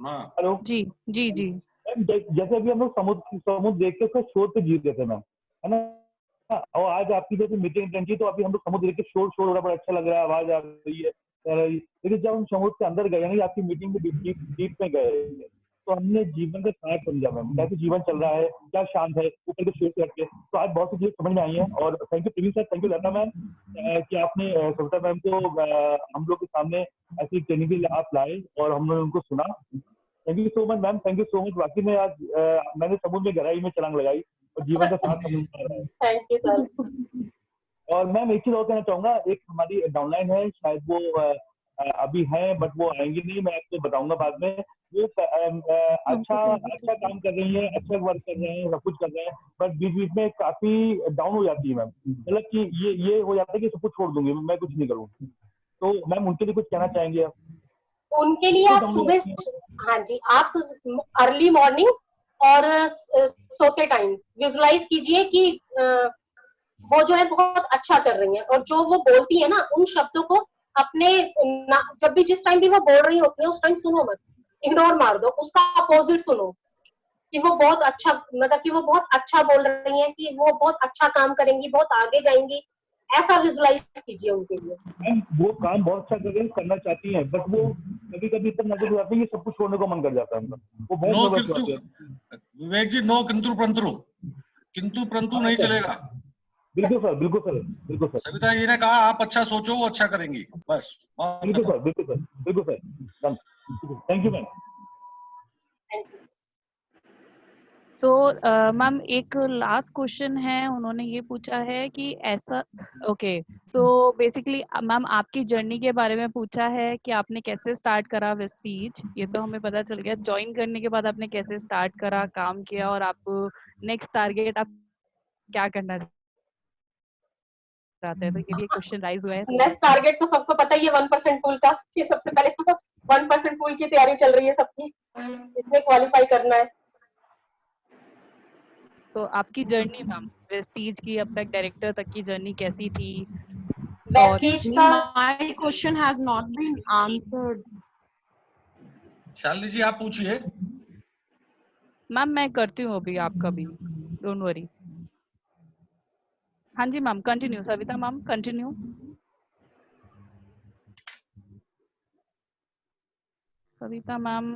[SPEAKER 17] हेलो
[SPEAKER 7] जी जी जी।
[SPEAKER 17] मैम, जैसे अभी हम लोग समुद्र देख के उसके शोर पे जी रहे थे मैम, है ना? और आज आपकी जैसे मीटिंग अटेंड की तो अभी हम लोग समुद्र देख के शोर हो रहा, बड़ा अच्छा लग रहा है, आवाज आ रही है। लेकिन जब हम समुद्र के अंदर गए ना, आपकी मीटिंग में डीप में गए, तो हमने जीवन का सार समझा मैम, कैसे जीवन चल रहा है, क्या शांत है, ऊपर के शोर से हटके। तो आज बहुत सी चीजें समझ में आई है। और thank you Praveen sir, thank you Lata ma'am कि आपने सविता मैम को हम लोग के सामने ऐसी ट्रेनिंग के लिए आप लाए और हमने उनको सुना। Thank you so much ma'am, thank you so much. बाकी मैं आज मैंने समुद्र में गहराई में छलांग लगाई और जीवन का साथ समझ में आ रहा है।
[SPEAKER 4] Thank you sir.
[SPEAKER 17] और मैम एक चीज और कहना चाहूंगा, एक हमारी डाउनलाइन है, शायद वो अभी है बट वो आएंगी नहीं, मैं आपको बताऊंगा बाद में। वो अच्छा काम कर रही है, अच्छा वर्क कर रहे हैं, सब कुछ कर रहे हैं, बट बीच बीच में काफी डाउन हो जाती है मैम, मतलब कि ये हो जाता है कि सब कुछ छोड़ दूंगी मैं, कुछ नहीं करूँगी। तो मैम उनके लिए कुछ कहना चाहेंगे आप?
[SPEAKER 4] उनके लिए आप सुबह, हाँ जी, आप अर्ली मॉर्निंग और सोते टाइम विजुलाइज कीजिए कि वो जो है बहुत अच्छा कर रही हैं, और जो वो बोलती है ना उन शब्दों को अपने जब भी जिस टाइम भी वो बोल रही होती है उस टाइम सुनो मत, इग्नोर मार दो, उसका अपोजिट सुनो कि वो बहुत अच्छा, मतलब कि वो बहुत अच्छा बोल रही हैं, कि वो बहुत अच्छा काम करेंगी, बहुत आगे जाएंगी, ऐसा विजुलाइज कीजिए उनके लिए।
[SPEAKER 17] मैम वो काम बहुत अच्छा कर रही करना चाहती हैं, बट वो कभी कभी इतना नर्वस हो जाती है कि सब कुछ छोड़ने को मन कर जाता है उनका, वो बहुत नर्वस हो जाती है।
[SPEAKER 2] विवेक जी, नो किंतु परंतु नहीं चलेगा।
[SPEAKER 17] बिल्कुल सर, बिल्कुल सर, बिल्कुल सर।
[SPEAKER 2] सविता जी ने कहा आप अच्छा सोचो, वो अच्छा करेंगी, बस।
[SPEAKER 17] बिल्कुल सर, बिल्कुल सर, बिल्कुल sir. Thank you ma'am.
[SPEAKER 7] So ma'am एक लास्ट क्वेश्चन है, उन्होंने ये पूछा है कि ऐसा, ओके, तो बेसिकली मैम आपकी जर्नी के बारे में पूछा है कि आपने कैसे स्टार्ट करा वेस्टीज, ये तो हमें पता चल गया। ज्वाइन करने के बाद आपने कैसे स्टार्ट करा, काम किया, और आप नेक्स्ट टारगेट आप क्या करना चाहते हैं, तो ये भी क्वेश्चन राइज हुआ है।
[SPEAKER 4] नेक्स्ट टारगेट तो सबको पता ही है 1% पूल का, कि सबसे पहले तो 1% पूल की तैयारी चल रही है सबकी, इसमें क्वालिफाई करना है।
[SPEAKER 7] तो आपकी जर्नी मैम वेस्टीज की अब तक डायरेक्टर तक की जर्नी कैसी थी?
[SPEAKER 15] Excuse me, my question has not been answered.
[SPEAKER 2] Shalini जी आप पूछिए।
[SPEAKER 7] मैम मैं करती हूँ अभी आपका भी, डोंट वरी। हाँ जी ma'am, continue Savita ma'am, continue. Savita ma'am,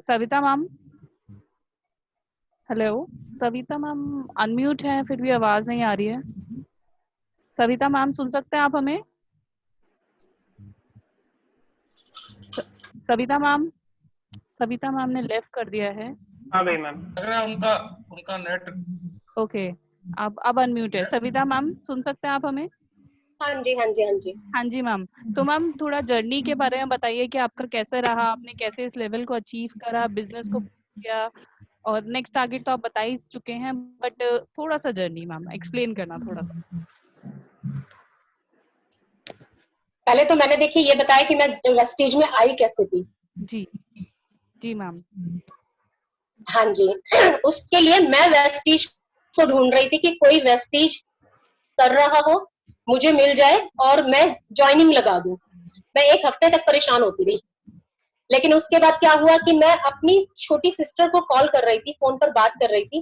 [SPEAKER 7] Savita ma'am, hello Savita ma'am, unmute है फिर भी आवाज नहीं आ रही है। सविता मैम सुन सकते हैं आप हमें? सविता मैम ने लेफ्ट कर दिया है।
[SPEAKER 3] हाँ भाई मैम,
[SPEAKER 2] उनका नेट,
[SPEAKER 7] ओके, अब अनम्यूट है। सविता मैम सुन सकते हैं आप हमें?
[SPEAKER 4] हाँ जी हाँ जी हाँ जी
[SPEAKER 7] हाँ जी मैम। तो मैम थोड़ा जर्नी के बारे में बताइए कि आपका कैसे रहा, आपने कैसे इस लेवल को अचीव करा, बिजनेस को किया, और नेक्स्ट टारगेट तो आप बता ही चुके हैं, बट थोड़ा सा जर्नी मैम एक्सप्लेन करना थोड़ा सा।
[SPEAKER 4] पहले तो मैंने देखिए ये बताया कि मैं वेस्टीज में आई कैसे थी।
[SPEAKER 7] जी जी मैम।
[SPEAKER 4] हाँ जी उसके लिए मैं वेस्टीज को ढूंढ रही थी कि कोई वेस्टीज कर रहा हो, मुझे मिल जाए और मैं ज्वाइनिंग लगा दूं। मैं एक हफ्ते तक परेशान होती रही, लेकिन उसके बाद क्या हुआ कि मैं अपनी छोटी सिस्टर को कॉल कर रही थी, फोन पर बात कर रही थी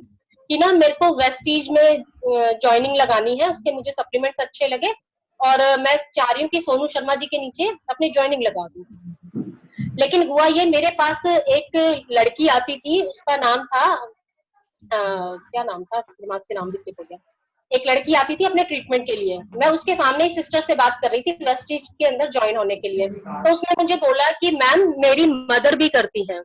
[SPEAKER 4] कि ना मेरे को वेस्टीज में ज्वाइनिंग लगानी है, उसके मुझे सप्लीमेंट्स अच्छे लगे और मैं चाह रही हूँ कि सोनू शर्मा जी के नीचे अपनी ज्वाइनिंग लगा दूं। लेकिन हुआ ये, मेरे पास एक लड़की आती थी, उसका नाम था क्या नाम था, दिमाग से नाम भी स्लिप हो गया। एक लड़की आती थी अपने ट्रीटमेंट के लिए, मैं उसके सामने ही सिस्टर से बात कर रही थी वेस्टीज के अंदर ज्वाइन होने के लिए। तो उसने मुझे बोला कि मैम मेरी मदर भी करती है,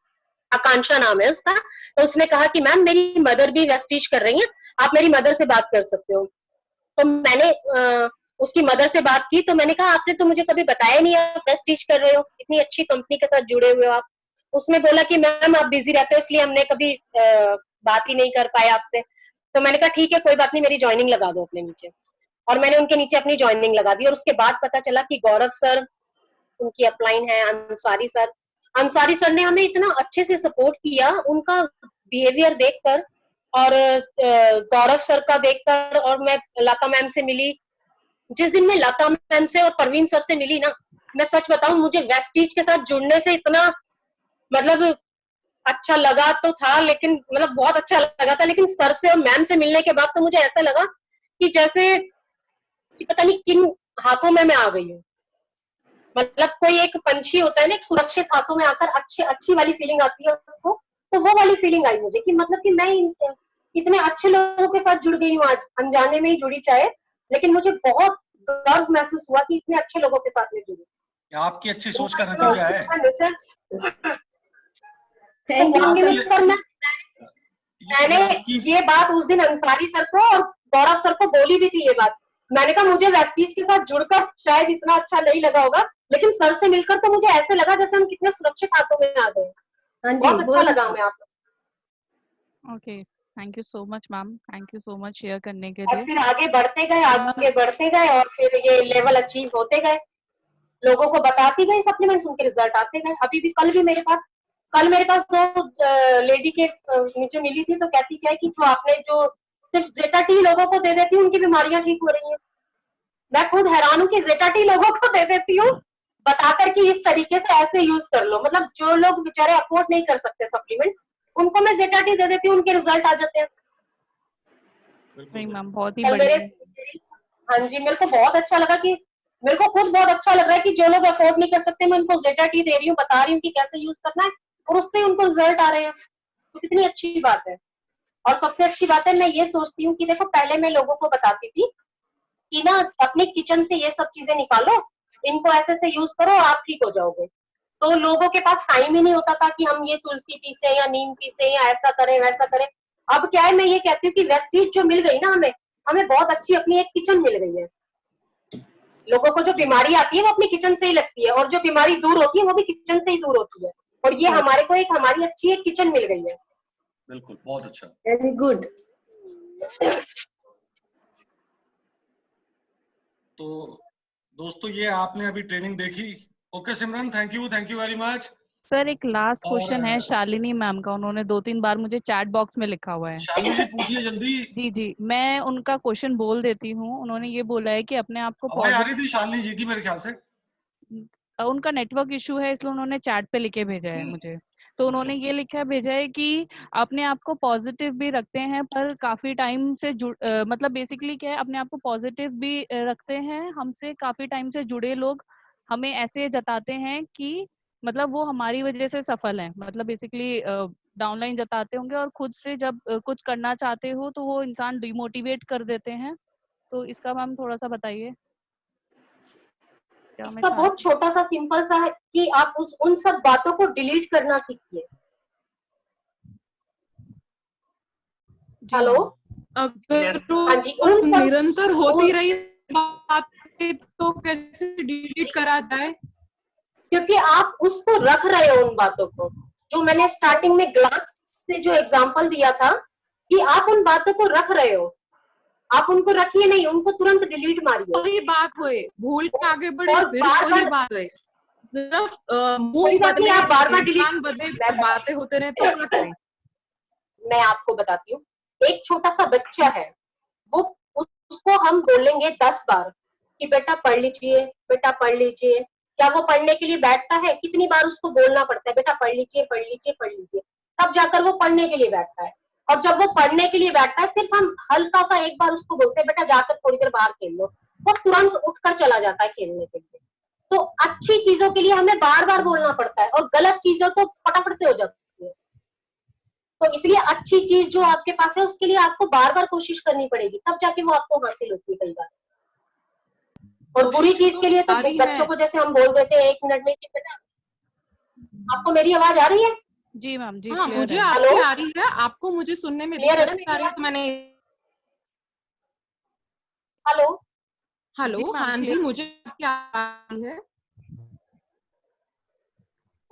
[SPEAKER 4] आकांक्षा नाम है उसका। तो उसने कहा कि मैम मेरी मदर भी वेस्टीज कर रही है, आप मेरी मदर से बात कर सकते हो। तो मैंने उसकी मदर से बात की, तो मैंने कहा आपने तो मुझे कभी बताया नहीं आप वेस्टीज कर रहे हो, इतनी अच्छी कंपनी के साथ जुड़े हुए हो आप। उसने बोला कि मैम आप बिजी रहते हो इसलिए हमने कभी बात ही नहीं कर पाए आपसे। तो मैंने कहा ठीक है कोई बात नहीं, मेरी ज्वाइनिंग लगा दो अपने नीचे। और मैंने उनके नीचे अपनी ज्वाइनिंग लगा दी। और उसके बाद पता चला कि गौरव सर उनकी अपलाइन है, अंसारी सर ने हमें इतना अच्छे से सपोर्ट किया, उनका बिहेवियर देखकर और गौरव सर का देखकर, और मैं लता मैम से मिली। जिस दिन मैं लता मैम से और परवीन सर से मिली ना, मैं सच बताऊं, मुझे वेस्टीज के साथ जुड़ने से इतना मतलब अच्छा लगा तो था, लेकिन मतलब बहुत अच्छा लगा था, लेकिन सर से और मैम से मिलने के बाद तो मुझे ऐसा लगा कि जैसे कि पता नहीं किन हाथों में मैं आ गई हूँ। मतलब कोई एक पंछी होता है ना, एक सुरक्षित हाथों में आकर अच्छी वाली फीलिंग आती है उसको, तो वो वाली फीलिंग आई मुझे कि मतलब कि मैं इतने अच्छे लोगों के साथ जुड़ गई हूँ आज, अनजाने में ही जुड़ी चाहे, लेकिन मुझे बहुत गर्व महसूस हुआ कि इतने अच्छे लोगों के साथ में जुड़ी।
[SPEAKER 2] आपकी अच्छी सोच का नतीजा है।
[SPEAKER 4] मैंने ये बात उस दिन अंसारी सर को और गौरव सर को बोली भी थी ये बात। मैंने कहा मुझे वेस्टीज के साथ जुड़कर शायद इतना अच्छा नहीं लगा होगा, लेकिन सर से मिलकर तो मुझे ऐसे लगा जैसे हम कितने सुरक्षित हाथों में आ गए। बहुत अच्छा लगा हमें आपको।
[SPEAKER 7] Okay, thank you so much ma'am, thank you so much share करने के
[SPEAKER 4] और
[SPEAKER 7] लिए।
[SPEAKER 4] फिर आगे बढ़ते गए और फिर ये लेवल अचीव होते गए, लोगों को बताती गई सप्लीमेंट्स, उनके रिजल्ट आते गए। अभी भी कल मेरे पास दो लेडी के मुझे मिली थी, तो कहती क्या है कि जो आपने जो सिर्फ जेटा टी लोगों को दे देती हूँ उनकी बीमारियां ठीक हो रही हैं। मैं खुद हैरान हूँ कि जेटा टी लोगों को दे देती हूँ बताकर कि इस तरीके से ऐसे यूज कर लो। मतलब जो लोग बेचारे अफोर्ड नहीं कर सकते सप्लीमेंट, उनको मैं जेटा टी दे देती हूँ, उनके रिजल्ट आ जाते हैं।
[SPEAKER 7] नहीं मैम, बहुत ही बढ़िया।
[SPEAKER 4] हाँ जी, मेरे को बहुत अच्छा लगा कि मेरे को खुद बहुत अच्छा लग रहा है कि जो लोग अफोर्ड नहीं कर सकते, मैं उनको जेटा टी दे रही हूँ, बता रही हूँ कि कैसे यूज करना है, और उससे उनको रिजल्ट आ रहे हैं। तो कितनी अच्छी बात है। और सबसे अच्छी बात है, मैं ये सोचती हूँ कि देखो पहले मैं लोगों को बताती थी कि ना अपने किचन से ये सब चीजें निकालो, इनको ऐसे से यूज करो, आप ठीक हो जाओगे। तो लोगों के पास टाइम ही नहीं होता था कि हम ये तुलसी पीसे या नीम पीसे या ऐसा करें वैसा करें। अब क्या है, मैं ये कहती हूँ कि वेस्टीज जो मिल गई ना हमें बहुत अच्छी अपनी एक किचन मिल गई है। लोगों को जो बीमारी आती है वो अपनी किचन से ही लगती है, और जो बीमारी दूर होती है वो भी किचन से ही दूर होती है। और ये हमारे को हमारी अच्छी एक किचन मिल गई है।
[SPEAKER 2] बिल्कुल, बहुत अच्छा,
[SPEAKER 4] वेरी गुड।
[SPEAKER 2] तो दोस्तों ये आपने अभी ट्रेनिंग देखी। Okay Simran, thank you very much.
[SPEAKER 7] Sir एक लास्ट क्वेश्चन है शालिनी मैम का, उन्होंने 2-3 बार मुझे चैट बॉक्स में लिखा हुआ है।
[SPEAKER 2] शालिनी जी पूछिए जल्दी।
[SPEAKER 7] जी, मैं उनका क्वेश्चन बोल देती हूँ। उन्होंने ये बोला है कि अपने आप को
[SPEAKER 2] आवाज आ रही थी शालिनी जी की मेरे ख्याल से।
[SPEAKER 7] उनका नेटवर्क इशू है, इसलिए उन्होंने चैट पे लिखे भेजा है मुझे। तो उन्होंने ये लिखा भेजा है कि अपने आप को पॉजिटिव भी रखते हैं, पर काफी टाइम से मतलब बेसिकली क्या है, अपने आप को पॉजिटिव भी रखते हैं। हमसे काफी टाइम से जुड़े लोग हमें ऐसे जताते हैं कि मतलब वो हमारी वजह से सफल हैं। मतलब बेसिकली डाउनलाइन जताते होंगे, और खुद से जब कुछ करना चाहते हो तो वो इंसान डिमोटिवेट कर देते हैं। तो इसका मैम थोड़ा सा बताइए।
[SPEAKER 4] इसका बहुत छोटा सा सिंपल सा है कि आप उन सब बातों को डिलीट करना सीखिए। हेलो,
[SPEAKER 15] अगर
[SPEAKER 4] हाँ जी, उन सब
[SPEAKER 15] निरंतर होती रही बातें तो कैसे डिलीट करा जाए?
[SPEAKER 4] क्योंकि आप उसको रख रहे हो, उन बातों को। जो मैंने स्टार्टिंग में ग्लास से जो एग्जांपल दिया था कि आप उन बातों को रख रहे हो, आप उनको रखिए नहीं, उनको तुरंत डिलीट मारिए।
[SPEAKER 15] वही बात हुए, भूल के आगे बढ़े, फिर वही बात हुए। सिर्फ मूड बदले,
[SPEAKER 4] आप बार-बार डिलीट
[SPEAKER 15] बदले, बातें होते रहे तो क्या करें?
[SPEAKER 4] मैं आपको बताती हूँ, एक छोटा सा बच्चा है, वो उसको हम बोलेंगे 10 बार कि बेटा पढ़ लीजिए, बेटा पढ़ लीजिए। क्या वो पढ़ने के लिए बैठता है? कितनी बार उसको बोलना पड़ता है, बेटा पढ़ लीजिए, पढ़ लीजिए, पढ़ लीजिए, तब जाकर वो पढ़ने के लिए बैठता है। और जब वो पढ़ने के लिए बैठता है, सिर्फ हम हल्का सा एक बार उसको बोलते हैं बेटा जाकर थोड़ी देर बाहर खेल लो, वो तुरंत उठकर चला जाता है खेलने के लिए। तो अच्छी चीजों के लिए हमें बार बार बोलना पड़ता है, और गलत चीजों तो फटाफट से हो जाती है। तो इसलिए अच्छी चीज जो आपके पास है उसके लिए आपको बार बार कोशिश करनी पड़ेगी, तब जाके वो आपको हासिल होती है कई बार। और बुरी चीज के लिए तो बच्चों को जैसे हम बोल देते हैं 1 मिनट में कि बेटा, आपको मेरी आवाज आ रही है?
[SPEAKER 7] जी मैम, जी
[SPEAKER 15] हाँ, मुझे आपकी आ रही है, आपको मुझे सुनने में दिक्कत आ रही है, तो मैंने हेलो हाँ जी, मुझे क्या आ रही है?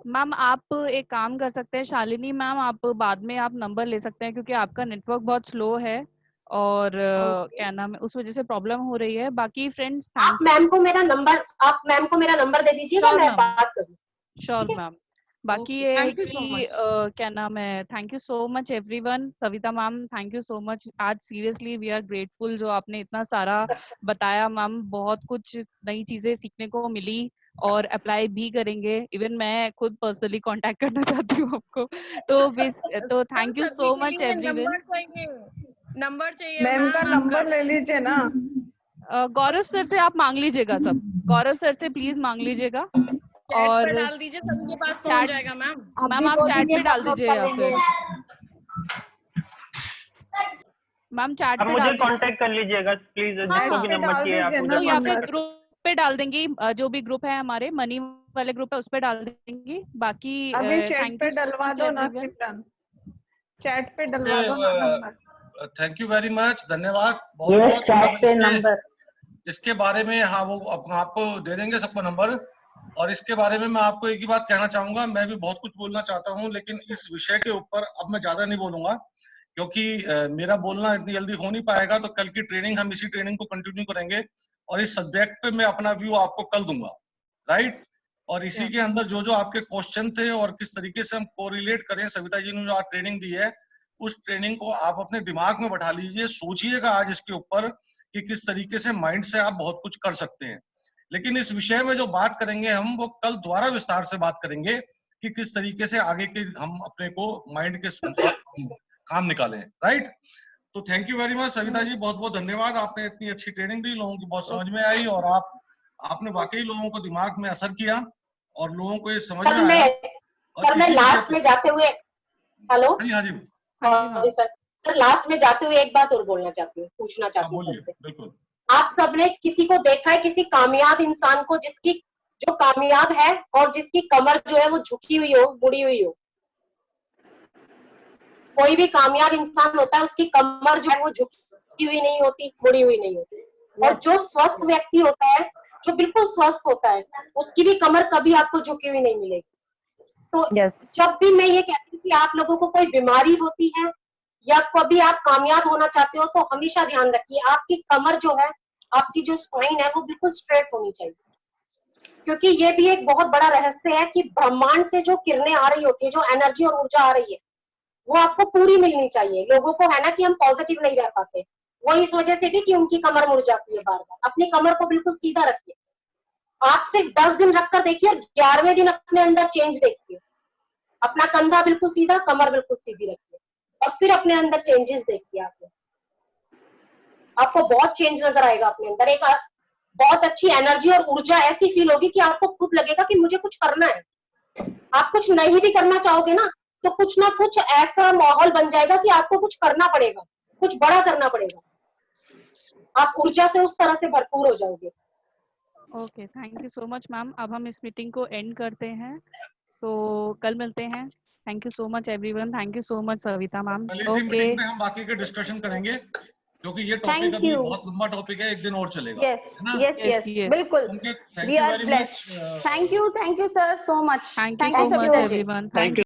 [SPEAKER 7] मैम आप एक काम कर सकते हैं, शालिनी मैम आप बाद में आप नंबर ले सकते हैं, क्योंकि आपका नेटवर्क बहुत स्लो है और क्या नाम है, उस वजह से प्रॉब्लम हो रही है। बाकी फ्रेंड्स
[SPEAKER 4] आप मैम को मेरा नंबर दे दीजिएगा, मैं बात करूँ।
[SPEAKER 7] Sure ma'am. बाकी ये है
[SPEAKER 15] Thank you so
[SPEAKER 7] कि
[SPEAKER 15] much.
[SPEAKER 7] क्या नाम है, thank you so much everyone. Savita ma'am thank you so much. आज सीरियसली वी आर ग्रेटफुल जो आपने इतना सारा बताया मैम, बहुत कुछ नई चीजें सीखने को मिली और अप्लाई भी करेंगे। इवन मैं खुद पर्सनली कांटेक्ट करना चाहती हूँ आपको। तो thank you so much everyone.
[SPEAKER 10] Number चाहिए मैम का नंबर ले लीजिए ना।
[SPEAKER 7] गौरव सर से आप मांग लीजिएगा सब, गौरव सर से प्लीज मांग लीजिएगा और
[SPEAKER 10] पे डाल दीजिए, सभी के पास पहुंच जाएगा मैम।
[SPEAKER 7] मैम आप चैट पे डाल दीजिए या फिर मैम चैट पे
[SPEAKER 3] मुझे
[SPEAKER 7] डाल
[SPEAKER 3] कांटेक्ट कर लीजिएगा प्लीज, जिसको भी नंबर चाहिए आप मुझे
[SPEAKER 7] या फिर ग्रुप पे डाल देंगी, जो भी ग्रुप है हमारे मनी वाले ग्रुप है उस पे डाल देंगी। बाकी
[SPEAKER 10] अभी चैट पे डलवा दो ना सिमरन, चैट पे डलवा दो ना number.
[SPEAKER 2] Thank you very much, धन्यवाद बहुत। इसके बारे में हाँ वो आपको दे देंगे सबको नंबर। और इसके बारे में मैं आपको एक ही बात कहना चाहूंगा, मैं भी बहुत कुछ बोलना चाहता हूँ लेकिन इस विषय के ऊपर अब मैं ज्यादा नहीं बोलूंगा क्योंकि मेरा बोलना इतनी जल्दी हो नहीं पाएगा। तो कल की ट्रेनिंग हम इसी ट्रेनिंग को कंटिन्यू करेंगे और इस सब्जेक्ट पे मैं अपना व्यू आपको कल दूंगा, राइट। और इसी के अंदर जो जो आपके क्वेश्चन थे और किस तरीके से हम कोरिलेट करें, सविता जी ने जो आज ट्रेनिंग दी है उस ट्रेनिंग को आप अपने दिमाग में बैठा लीजिए, सोचिएगा आज इसके ऊपर कि किस तरीके से माइंड से आप बहुत कुछ कर सकते हैं। लेकिन इस विषय में जो बात करेंगे हम वो कल दोबारा विस्तार से बात करेंगे कि किस तरीके से आगे के हम अपने को माइंड के काम निकालें, राइट। तो thank you very much Savita ji, बहुत बहुत धन्यवाद। आपने इतनी अच्छी ट्रेनिंग दी, लोगों की बहुत समझ में आई और आपने वाकई लोगों को दिमाग में असर किया और लोगों को ये समझ में आया।
[SPEAKER 4] सर मैं लास्ट में जाते हुए हेलो
[SPEAKER 2] हाँ जी
[SPEAKER 4] सर लास्ट में जाते हुए एक बात और बोलना चाहती हूँ, पूछना चाहती हूँ।
[SPEAKER 2] बिल्कुल।
[SPEAKER 4] आप सबने किसी को देखा है, किसी कामयाब इंसान को जिसकी जो कामयाब है और जिसकी कमर जो है वो झुकी हुई हो, मुड़ी हुई हो? कोई भी कामयाब इंसान होता है उसकी कमर जो है वो झुकी हुई नहीं होती, मुड़ी हुई नहीं होती। और जो स्वस्थ व्यक्ति होता है, जो बिल्कुल स्वस्थ होता है, उसकी भी कमर कभी आपको झुकी हुई नहीं मिलेगी। तो जब भी मैं ये कहती हूँ कि आप लोगों को कोई बीमारी होती है या कभी आप कामयाब होना चाहते हो तो हमेशा ध्यान रखिए आपकी कमर जो है, आपकी जो स्पाइन है वो बिल्कुल स्ट्रेट होनी चाहिए। क्योंकि ये भी एक बहुत बड़ा रहस्य है कि ब्रह्मांड से जो किरणें आ रही होती है, जो एनर्जी और ऊर्जा आ रही है, वो आपको पूरी मिलनी चाहिए। लोगों को है ना कि हम पॉजिटिव नहीं रह पाते, वो इस वजह से भी कि उनकी कमर मुड़ जाती है बार बार। अपनी कमर को बिल्कुल सीधा रखिए। आप सिर्फ 10 दिन रखकर देखिए और 11वें दिन अपने अंदर चेंज देखिए। अपना कंधा बिल्कुल सीधा, कमर बिल्कुल सीधी रखिए और फिर अपने अंदर चेंजेस देखिए। आपको बहुत चेंज नजर आएगा अपने अंदर। एक बहुत अच्छी एनर्जी और ऊर्जा ऐसी फील होगी कि आपको खुद लगेगा कि मुझे कुछ करना है। आप कुछ नहीं भी करना चाहोगे ना तो कुछ ना कुछ ऐसा माहौल बन जाएगा कि आपको कुछ करना पड़ेगा, कुछ बड़ा करना पड़ेगा। आप ऊर्जा से उस तरह से भरपूर हो जाओगे।
[SPEAKER 7] Okay, thank you so much ma'am. अब हम इस मीटिंग को एंड करते हैं, तो कल मिलते हैं। Thank you so much everyone, thank you so much Savita ma'am.
[SPEAKER 2] Okay, हम बाकी के डिस्कशन करेंगे क्योंकि ये टॉपिक अभी बहुत लंबा टॉपिक है, एक दिन और चलेगा।
[SPEAKER 5] यस बिल्कुल।
[SPEAKER 2] Thank you very much.
[SPEAKER 5] Thank you sir so much.
[SPEAKER 7] Thank you so much everyone. Thank you.